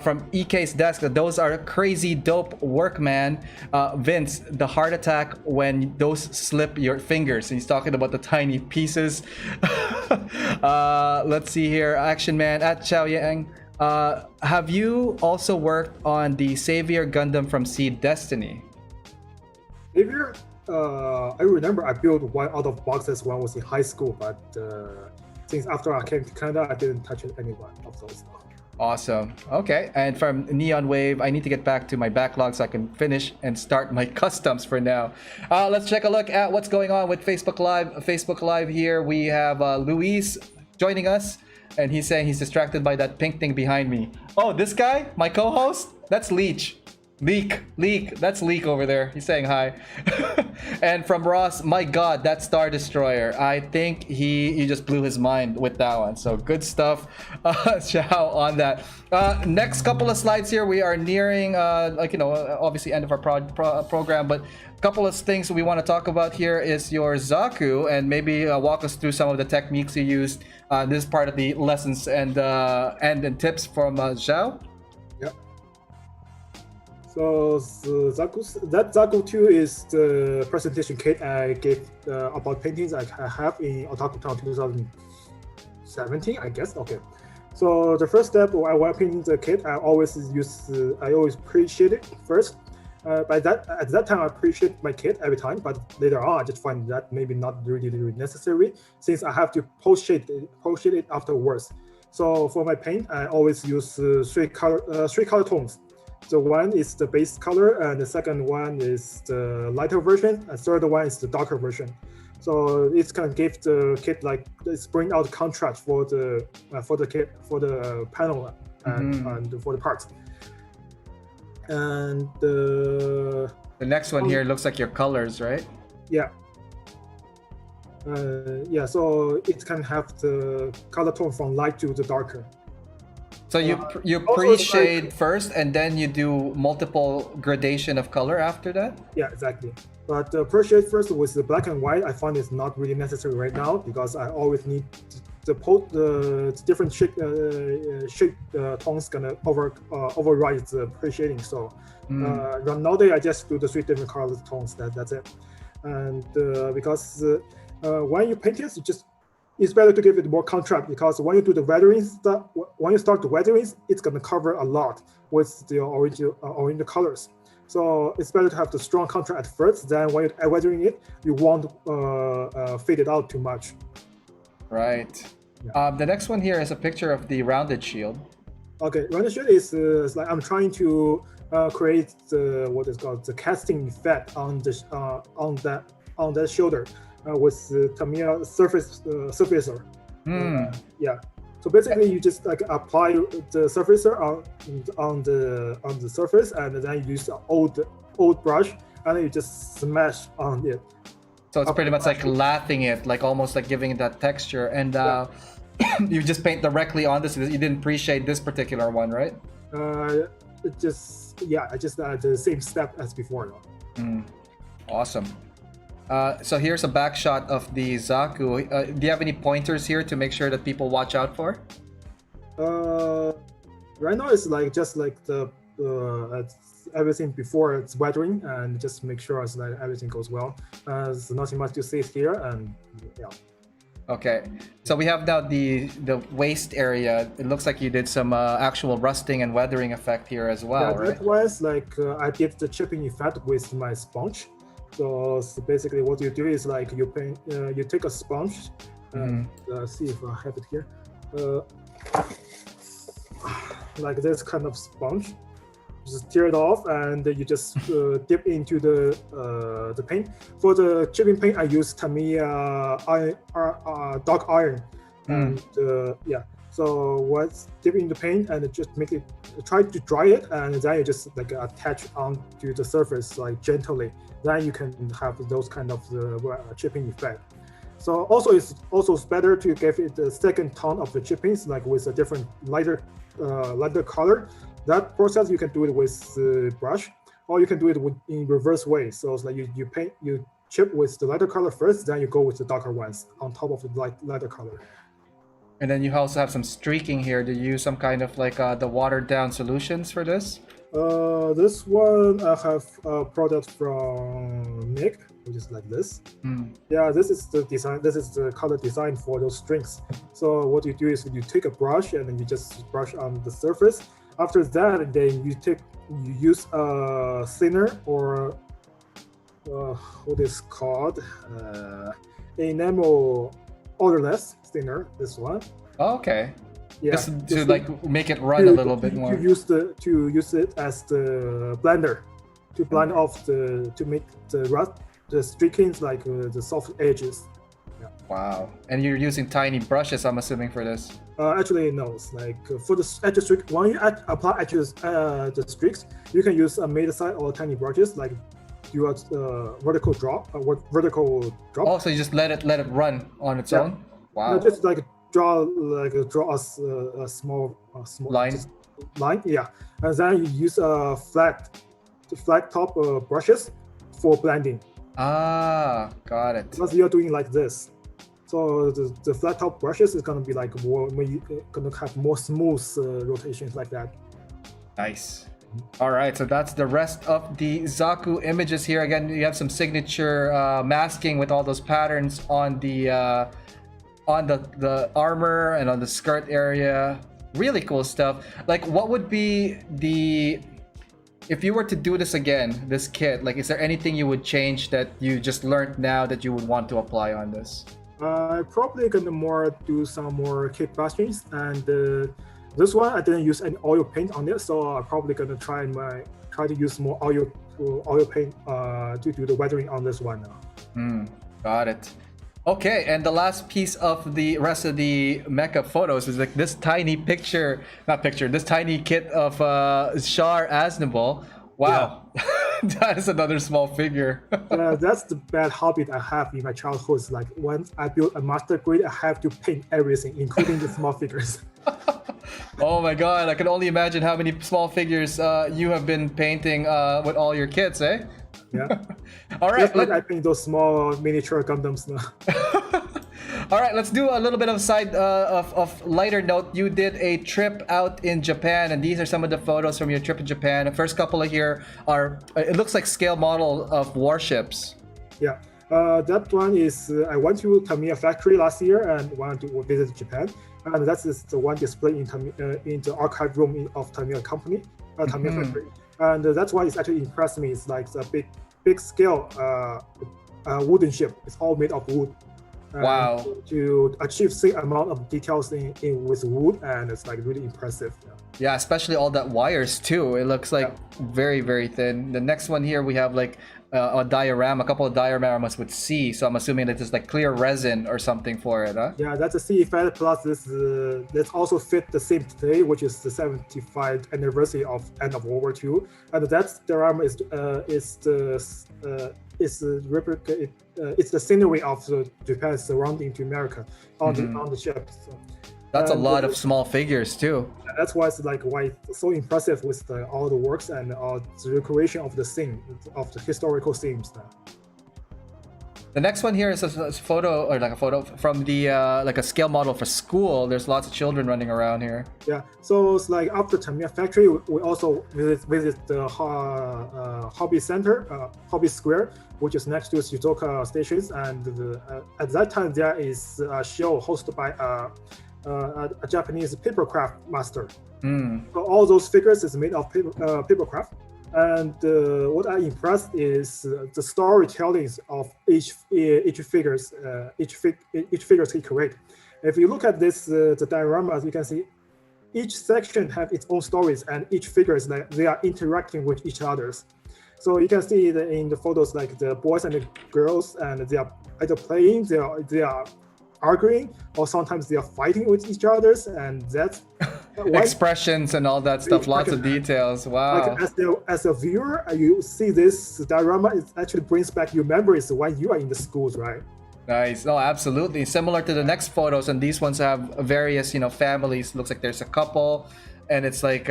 from EK's desk. Those are crazy dope work, man. Vince, the heart attack when those slip your fingers. And he's talking about the tiny pieces. Let's see here. Action Man at Xiao Yang. Have you also worked on the Savior Gundam from Seed Destiny? Savior? I remember I built one out of boxes when I was in high school, but since after I came to Canada, I didn't touch any one of those. Awesome. Okay. And from Neon Wave, I need to get back to my backlog so I can finish and start my customs for now. Let's take a look at what's going on with Facebook Live. Facebook Live here, we have Luis joining us, and he's saying he's distracted by that pink thing behind me. Oh, this guy, my co-host? That's Leech. Leak, that's Leak over there. He's saying hi. And from Ross, my god, that Star Destroyer. I think he just blew his mind with that one. So good stuff, Xiao, on that. Next couple of slides here, we are nearing obviously end of our program, but a couple of things we want to talk about here is your Zaku, and maybe walk us through some of the techniques you used. This is part of the lessons and tips from Xiao. So that Zaku 2 is the presentation kit I gave about paintings I have in Otaku Town 2017, I guess. Okay. So the first step while painting the kit, I always appreciate it first. At that time, I appreciate my kit every time, but later on, I just find that maybe not really necessary, since I have to post shade it afterwards. So for my paint, I always use three color tones. So one is the base color, and the second one is the lighter version, and third one is the darker version. So it's gonna give the kit like it's bring out contrast for the kit, for the panel and for the parts. And the next one here looks like your colors, right? Yeah. So it can have the color tone from light to the darker. So you pre-shade first, and then you do multiple gradation of color after that? Yeah, exactly. But pre-shade first with the black and white, I find it's not really necessary right now, because I always need the different shade tones gonna override the pre-shading. So nowadays I just do the three different color tones. That's it. And because when you paint it, it's better to give it more contrast, because when you do the weathering stuff, when you start the weathering, it's gonna cover a lot with the original colors. So it's better to have the strong contrast at first. Then when you're weathering it, you won't fade it out too much. Right. Yeah. The next one here is a picture of the rounded shield. Okay, rounded shield is like I'm trying to create what is called the casting effect on that shoulder. With Tamiya surfacer. Yeah. So basically, you just like apply the surfacer on the surface, and then you use an old brush, and then you just smash on it. So it's pretty much like lathing it, like almost like giving it that texture. And you just paint directly on this. You didn't pre-shade this particular one, right? I just the same step as before. Awesome. So here's a back shot of the Zaku. Do you have any pointers here to make sure that people watch out for? Right now it's like just like everything before it's weathering, and just make sure it's like everything goes well. There's nothing much to see here, and yeah. Okay, so we have now the waist area. It looks like you did some actual rusting and weathering effect here as well, right? That was like I did the chipping effect with my sponge. So basically, what you do is like you paint, you take a sponge, and see if I have it here, like this kind of sponge. Just tear it off, and you just dip into the paint. For the chipping paint, I use Tamiya dark iron, and yeah. So what's dipping the paint and just make it, try to dry it, and then you just like attach onto the surface like gently. Then you can have those kind of chipping effect. So also it's better to give it the second tone of the chippings, like with a different lighter color. That process you can do it with the brush, or you can do it in reverse way. So it's like you chip with the lighter color first, then you go with the darker ones on top of the lighter color. And then you also have some streaking here. Do you use some kind of like the watered down solutions for this? This one I have a product from Nick, which is like this. Yeah, this is the design. This is the color design for those strings. So what you do is you take a brush and then you just brush on the surface. After that, then you use a thinner, or what is called enamel odorless thinner. This one. Oh, okay. Yeah, just to like make it run a little bit more. To use it as the blender to blend off to make the streakings, like the soft edges. Yeah. Wow. And you're using tiny brushes, I'm assuming, for this. Actually, no. It's like for the edge streak, when you apply the streaks, you can use a mid-size or tiny brushes, like do a vertical drop. Oh, so you just let it run on its own? Wow. No, just like draw a small line. Line, yeah. And then you use flat top brushes for blending. Ah, got it. Because you're doing like this. So the flat top brushes is gonna be like gonna have more smooth rotations like that. Nice. All right, so that's the rest of the Zaku images here. Again, you have some signature masking with all those patterns on the armor and on the skirt area. Really cool stuff. Like, what would be if you were to do this again, this kit, like, is there anything you would change that you just learned now that you would want to apply on this? Probably gonna do some more kit brushings, and this one I didn't use any oil paint on it, so I'm probably gonna try to use more oil paint to do the weathering on this one now. Got it. Okay, and the last piece of the rest of the mecha photos is like this tiny this tiny kit of Shar Aznable. Wow, yeah. That is another small figure. That's the bad habit I have in my childhood. Like once I build a master grade, I have to paint everything, including the small figures. Oh my god, I can only imagine how many small figures you have been painting with all your kits, eh? Yeah. All right. I paint those small miniature Gundams now. All right, let's do a little bit of side of lighter note. You did a trip out in Japan, and these are some of the photos from your trip in Japan. The first couple of here are, it looks like scale model of warships. Yeah, that one is, I went to Tamiya factory last year and wanted to visit Japan. And that is the one displayed in the archive room of Tamiya company, Tamiya factory. And that's why it's actually impressed me. It's like a big scale wooden ship. It's all made of wood. Wow. To achieve same amount of details in with wood, and it's like really impressive. Yeah, especially all that wires too. It looks like very, very thin. The next one here we have like a diorama, a couple of dioramas with C. So I'm assuming that it's like clear resin or something for it, huh? Yeah, that's a C effect plus this also fit the same today, which is the 75th anniversary of end of World War II, and that diorama is it's the scenery of Japan surrounding to America on the ship. So, that's a lot of small figures too. That's why it's like why it's so impressive with all the works and the recreation of the scene of the historical themes. The next one here is a photo, or like a photo from the like a scale model for school. There's lots of children running around here. Yeah, so it's like after Tamiya factory, we also visit the hobby center, hobby square, which is next to Shizuoka stations, and at that time there is a show hosted by a Japanese papercraft master. So all those figures is made of papercraft. And what I impressed is the storytellings of each figures he create. If you look at this the dioramas, you can see each section have its own stories, and each figures they are interacting with each others. So you can see in the photos like the boys and the girls, and they are either playing, they are arguing, or sometimes they are fighting with each others, and that's expressions and all that stuff. Lots of details. Wow. Like as a viewer, you see this diorama, it actually brings back your memories when you are in the schools, right? Nice. No, absolutely. Similar to the next photos, and these ones have various, families. Looks like there's a couple, and it's like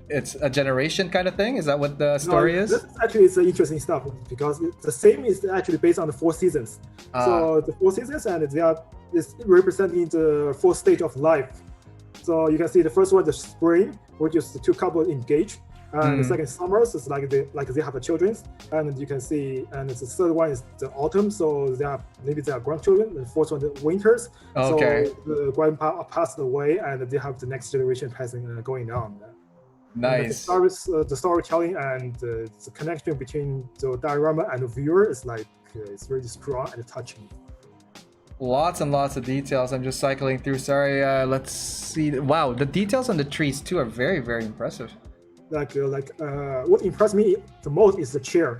it's a generation kind of thing. Is that what the story is? This actually is interesting stuff because the same is actually based on the 4 seasons. So the 4 seasons, and it's representing the 4th stage of life. So you can see the first one, the spring, which is the 2 couples engaged, and the second summer is like they have a children, and you can see, and the third one is the autumn, so they are grandchildren. The 4th one, the winters. Okay. So the grandpa passed away, and they have the next generation passing going on. Nice. The storytelling and the connection between the diorama and the viewer is like it's really strong and touching. Lots and lots of details. I'm just cycling through. Sorry, let's see. Wow, the details on the trees too are very, very impressive. What impressed me the most is the chair.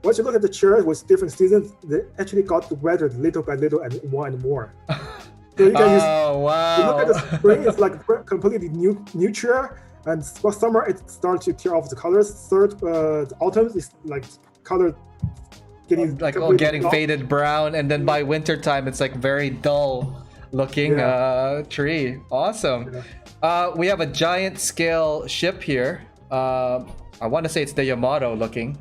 Once you look at the chair with different seasons, they actually got weathered little by little and more and more. So you can wow. You look at the spring, it's like a completely new chair, and for summer it starts to tear off the colors. The autumn is like color getting faded brown, and then by winter time it's like very dull looking tree. Awesome. We have a giant scale ship here. I want to say it's the Yamato looking.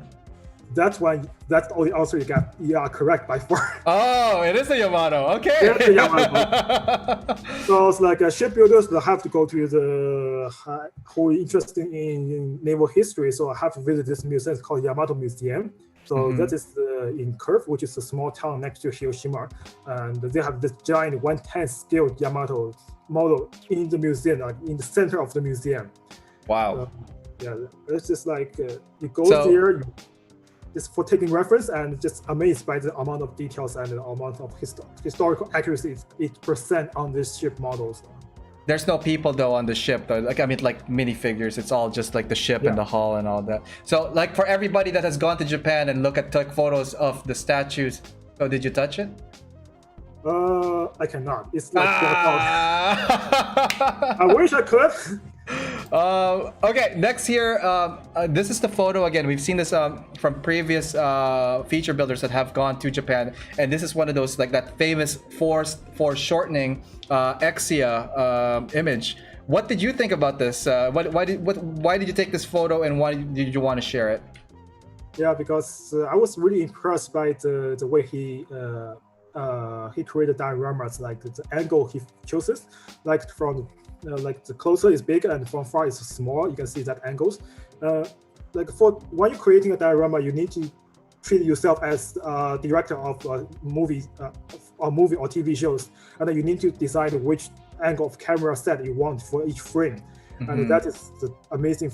That's the only answer you got. You are correct by far. Oh, it is the Yamato. Okay. It's the Yamato. So it's like shipbuilders that have to go to who are interested in naval history. So I have to visit this museum. It's called Yamato Museum. So that is in Curve, which is a small town next to Hiroshima, and they have this giant 1/10 scale Yamato model in the museum, like in the center of the museum. Wow. It's just like you go there, just for taking reference, and just amazed by the amount of details and the amount of historical accuracy it present on these ship models. There's no people though on the ship though. Like minifigures. It's all just like the ship and the hull and all that. So like for everybody that has gone to Japan and took photos of the statues, so did you touch it? I cannot. It's like I wish I could. Okay, next here, this is the photo again. We've seen this from previous feature builders that have gone to Japan, and this is one of those like that famous foreshortening Exia image. What did you think about this? Why did you take this photo, and why did you want to share it? Yeah, because I was really impressed by the way he created dioramas, like the angle he chooses, like from like the closer is big and from far is small. You can see that angles. Like when you're creating a diorama, you need to treat yourself as a director of a movie or TV shows, and then you need to decide which angle of camera set you want for each frame. And that is the amazing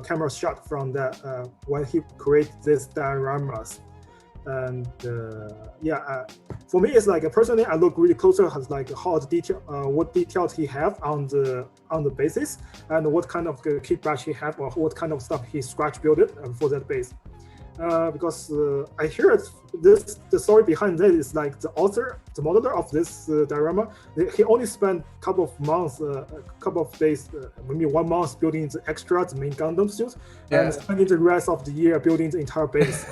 camera shot from that when he created these dioramas. And for me, it's like personally, I look really closer at like how the detail, what details he have on the basis, and what kind of kickback he have, or what kind of stuff he scratch built it for that base. because I hear the story behind it is like the author, the modeler of this diorama, he only spent a couple of months, a couple of days, maybe 1 month building the extra, the main Gundam suit, and spending the rest of the year building the entire base.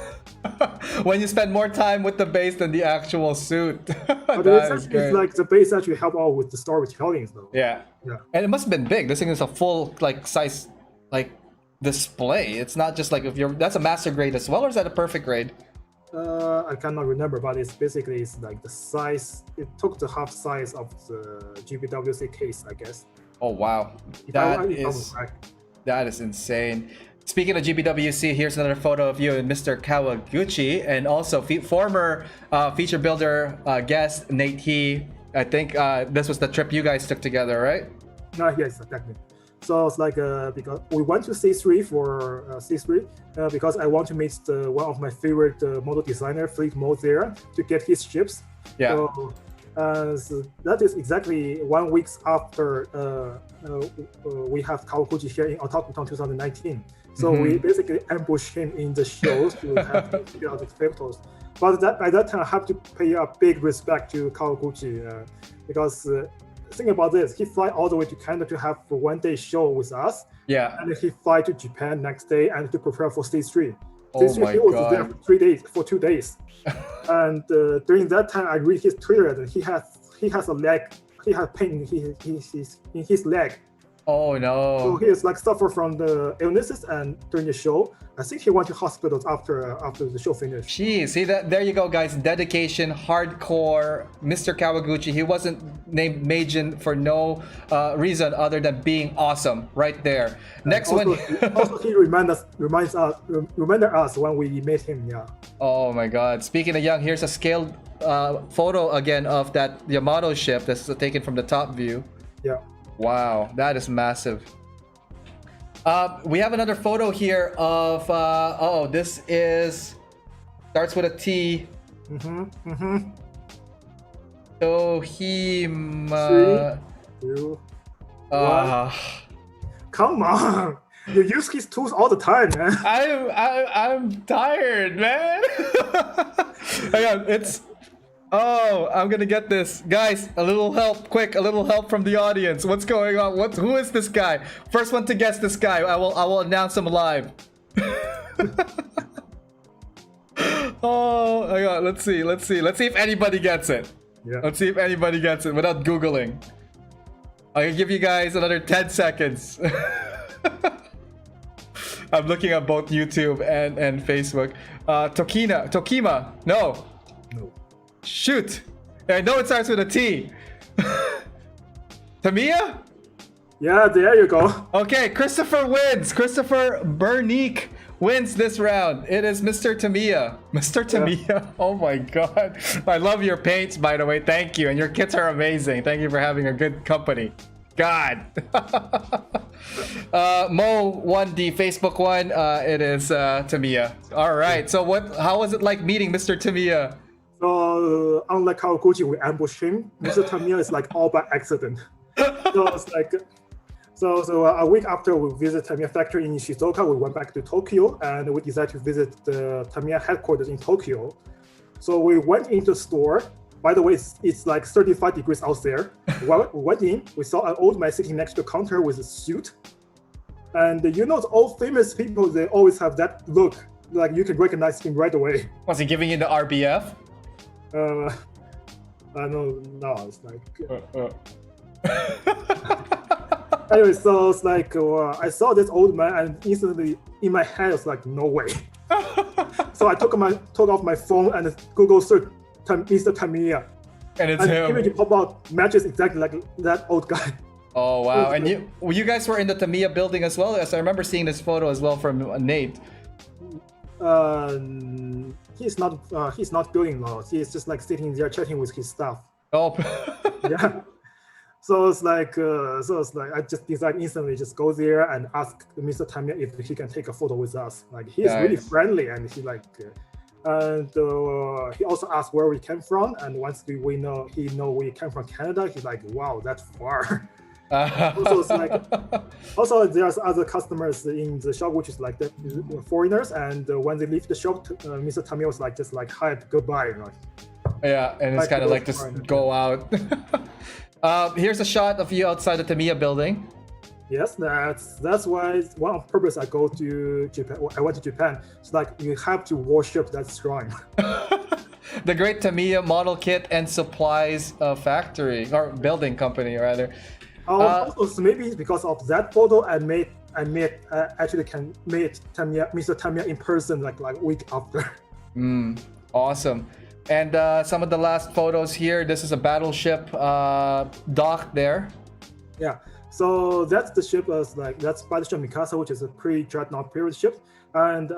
When you spend more time with the base than the actual suit. But it's like the base actually help out with the storytelling though. Yeah. And it must have been big. This thing is a full size display. It's not just like that's a master grade as well, or is that a perfect grade? I cannot remember, but it's like the size. It took the half size of the GBWC case, I guess. Oh wow, that is insane. Speaking of GBWC, here's another photo of you and Mr. Kawaguchi, and also former feature builder guest Nate He. I think this was the trip you guys took together, right? Yes, exactly. So it's like because we went to C3 for C3 because I want to meet one of my favorite model designer, Fleet Mo, there to get his ships. Yeah. So that is exactly 1 week after we have Kawaguchi here in Otaku 2019. So we basically ambushed him in the shows to have to figure out the photos. But by that time, I have to pay a big respect to Kawaguchi because. Think about this, he fly all the way to Canada to have a 1-day show with us. Yeah. And he fly to Japan next day and to prepare for stage 3. Stage 3 he was there for 2 days. And during that time I read his Twitter and he has a leg, he has pain in his leg. Oh no. So he is like suffer from the illnesses, and during the show, I think he went to hospitals after the show finished. Jeez, see that? There you go, guys. Dedication, hardcore. Mr. Kawaguchi. He wasn't named Meijin for no reason other than being awesome. Right there. Next also, one. Also, he reminded us when we met him. Yeah. Oh my God. Speaking of young, here's a scaled photo again of that Yamato ship. That's taken from the top view. Yeah. Wow, that is massive. We have another photo here of this starts with a T. Tohima. 3, 2, 1. Come on, you use his tools all the time, man. I'm tired, man. Hang on, I'm gonna get this. Guys, a little help, quick, a little help from the audience. What's going on? Who is this guy? First one to guess this guy, I will announce him live. Oh, hang on, let's see if anybody gets it. Yeah. Let's see if anybody gets it without Googling. I can give you guys another 10 seconds. I'm looking at both YouTube and Facebook. Tokima, no. Shoot! I know it starts with a T. Tamiya? Yeah, there you go. Okay, Christopher wins. Christopher Bernique wins this round. It is Mr. Tamiya. Mr. Tamiya. Yeah. Oh my God. I love your paints, by the way. Thank you. And your kits are amazing. Thank you for having a good company. God. Mo 1D Facebook one. It is Tamiya. All right. So how was it like meeting Mr. Tamiya? So unlike Kawaguchi, we ambush him. Mr. Tamiya is like all by accident. So it's like, so a week after we visit Tamiya factory in Shizuoka, we went back to Tokyo and we decided to visit the Tamiya headquarters in Tokyo. So we went into the store. By the way, it's like 35 degrees out there. We went in, we saw an old man sitting next to the counter with a suit. And the old famous people, they always have that look, like you can recognize him right away. Was he giving you the RBF? No, it's like. Anyway, so it's like I saw this old man, and instantly in my head it's like no way. So I took off my phone and Google search Mr. Tamiya, and him. The image pop out matches exactly like that old guy. Oh wow! And you guys were in the Tamiya building as well, as I remember seeing this photo as well from Nate. He's not building now. He's just like sitting there chatting with his staff. Oh. Yeah. So it's like I just decided instantly just go there and ask Mr. Tamiya if he can take a photo with us. Like he's really friendly, and he also asked where we came from. And once we know we came from Canada, he's like, wow, that's far. Also, it's like also there's other customers in the shop which is like the foreigners, and when they leave the shop, Mr. Tamiya was like just like hi, goodbye, right? Yeah, and it's Like kind of those like just foreigners. go out. Here's a shot of you outside the Tamiya building. Yes, that's why one of purpose I go to Japan. I went to Japan. It's like you have to worship that shrine. The Great Tamiya Model Kit and Supplies Factory, or building company rather. Also, maybe it's because of that photo, I actually can meet Tamiya, Mr. Tamiya in person like a week after. Awesome. And some of the last photos here. This is a battleship dock there. Yeah. So that's the ship that's Battleship Mikasa, which is a pre-dreadnought period ship, and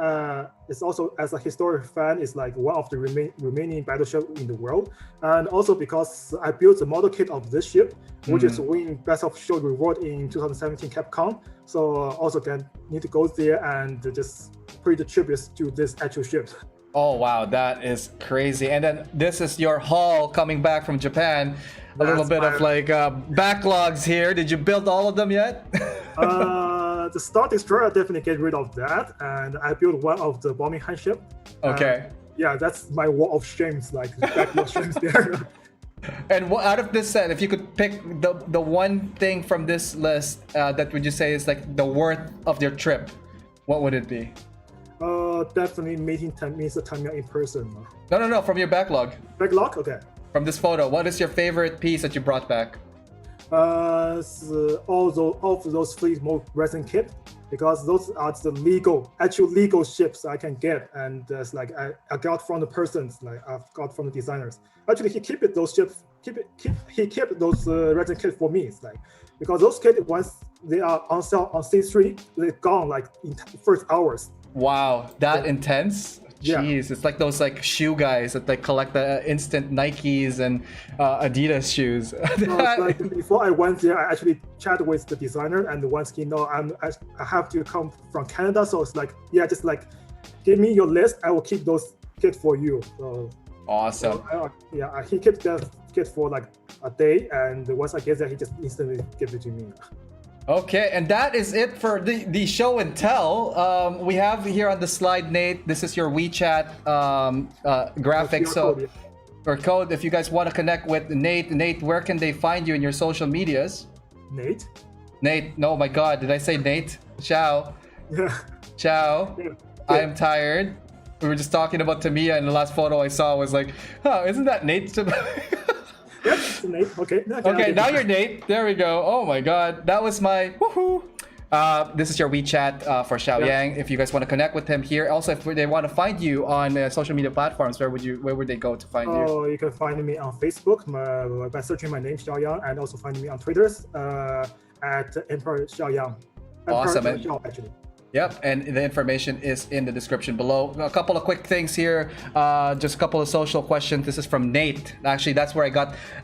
it's also, as a historic fan, it's like one of the remaining battleship in the world. And also because I built the model kit of this ship, which is winning Best of Show reward in 2017 Capcom. So also can need to go there and just pay the tributes to this actual ship. Oh wow, that is crazy. And then this is your haul coming back from Japan. A little bit of like backlogs here. Did you build all of them yet? The Star Destroyer, I definitely get rid of that, and I built one of the bombing handship. Okay. Yeah, that's my wall of shames, like backlog shames there. And out of this set, if you could pick the one thing from this list that would you say is like the worth of your trip, what would it be? Definitely meeting Mr. Tamiya in person. No, from your backlog. Backlog? Okay. From this photo, what is your favorite piece that you brought back? All of those fleet mode resin kit, because those are the actual legal ships I can get, and it's like I got from the persons, like I've got from the designers. Actually, he kept those ships, he kept those resin kit for me. It's like because those kits, once they are on sale on C3, they're gone like in first hours. Wow, that intense? Yeah. Jeez, it's like those like shoe guys that like collect the instant Nikes and Adidas shoes. So it's like before I went there, I actually chatted with the designer, and once he know I have to come from Canada, so it's like, yeah, just like give me your list, I will keep those kits for you. So Awesome. He kept that kit for like a day, and once I get there, he just instantly gives it to me. Okay, and that is it for the show and tell. We have here on the slide, Nate, this is your WeChat graphic. Or code, if you guys want to connect with Nate, where can they find you in your social medias? Nate, no, my God, did I say Nate? Xiao. Yeah. Xiao, Yeah. I am tired. We were just talking about Tamiya, and the last photo I saw was like, oh, isn't that Nate? Yep, it's Nate. Okay. Okay, now you're Nate. There we go. Oh my God, that was my woohoo. This is your WeChat for Xiao Yang. If you guys want to connect with him here, also if they want to find you on social media platforms, where would they go to find you? Oh, you can find me on Facebook by searching my name Xiao Yang, and also find me on Twitter at Emperor Xiao Yang. Awesome. Xiao, actually. Yep, and the information is in the description below. A couple of quick things here, just a couple of social questions. This is from Nate. Actually, that's where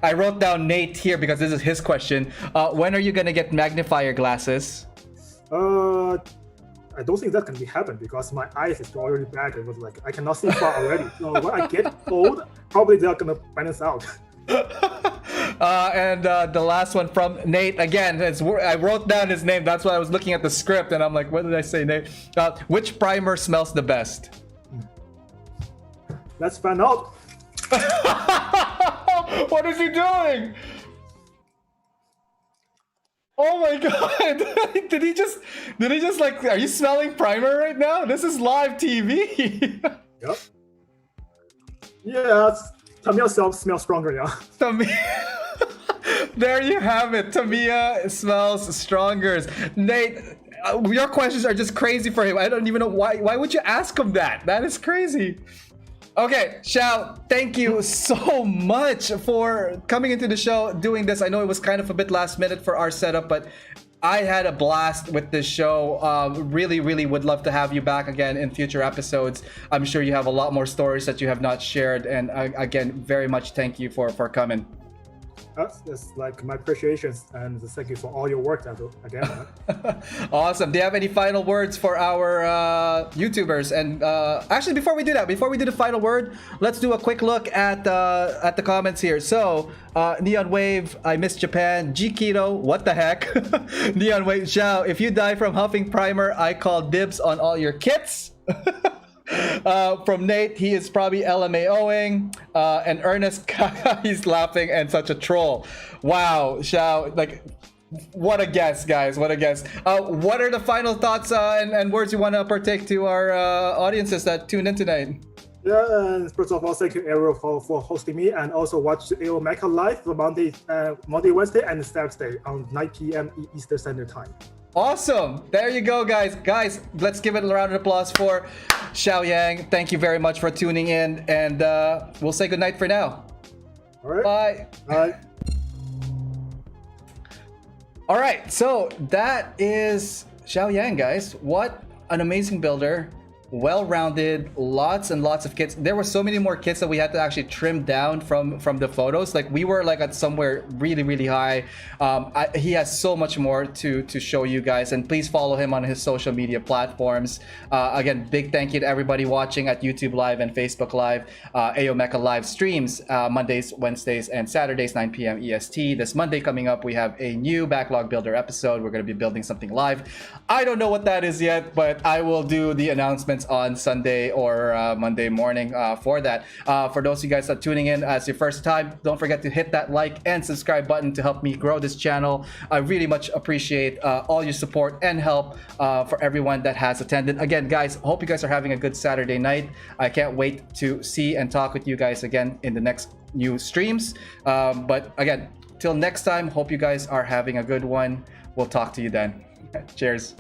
I wrote down Nate here because this is his question. When are you gonna get magnifier glasses? I don't think that can be happen because my eyes is already bad. It was like I cannot see far already. So when I get old, probably they're gonna balance out. And the last one from Nate again. I wrote down his name. That's why I was looking at the script, and I'm like, what did I say, Nate? Which primer smells the best? Let's find out. What is he doing? Oh my God! Did he just like? Are you smelling primer right now? This is live TV. Yep. Yeah, Tamiya smells stronger, yeah. There you have it. Tamiya smells stronger. Nate, your questions are just crazy for him. I don't even know why. Why would you ask him that? That is crazy. Okay, Xiao, thank you so much for coming into the show, doing this. I know it was kind of a bit last minute for our setup, but I had a blast with this show. Really would love to have you back again in future episodes. I'm sure you have a lot more stories that you have not shared. And again, very much thank you for coming. That's like my appreciations and thank you for all your work again. Awesome. Do you have any final words for our YouTubers? And actually, before we do the final word, let's do a quick look at the comments here. So, Neon Wave, I miss Japan. G Keto, what the heck? Neon Wave, Xiao, if you die from huffing primer, I call dibs on all your kits. From Nate, he is probably LMAOing. And Ernest, he's laughing and such a troll. Wow, Xiao, like, what a guess, guys. What a guess. What are the final thoughts and words you want to partake to our audiences that tuned in tonight? Yeah, and first of all, thank you, Ariel, for hosting me, and also watch AO Mecha live for Monday, Wednesday, and Thursday on 9 p.m. Eastern Standard Time. Awesome. There you go, guys. Guys, let's give it a round of applause for Xiao Yang. Thank you very much for tuning in, and we'll say goodnight for now. All right. Bye. Bye. All right, so that is Xiao Yang, guys. What an amazing builder. Well-rounded, lots and lots of kits. There were so many more kits that we had to actually trim down from the photos. Like we were like at somewhere really high. He has so much more to show you guys, and please follow him on his social media platforms. Again, big thank you to everybody watching at YouTube Live and Facebook Live. AO Mecha live streams Mondays, Wednesdays, and Saturdays 9 p.m. EST. This Monday coming up, we have a new backlog builder episode. We're going to be building something live. I don't know what that is yet, but I will do the announcements on Sunday or Monday morning for that. For those of you guys that are tuning in as your first time, don't forget to hit that like and subscribe button to help me grow this channel. I really much appreciate all your support and help for everyone that has attended. Again, guys, hope you guys are having a good Saturday night. I can't wait to see and talk with you guys again in the next new streams. But again, till next time, hope you guys are having a good one. We'll talk to you then. Cheers.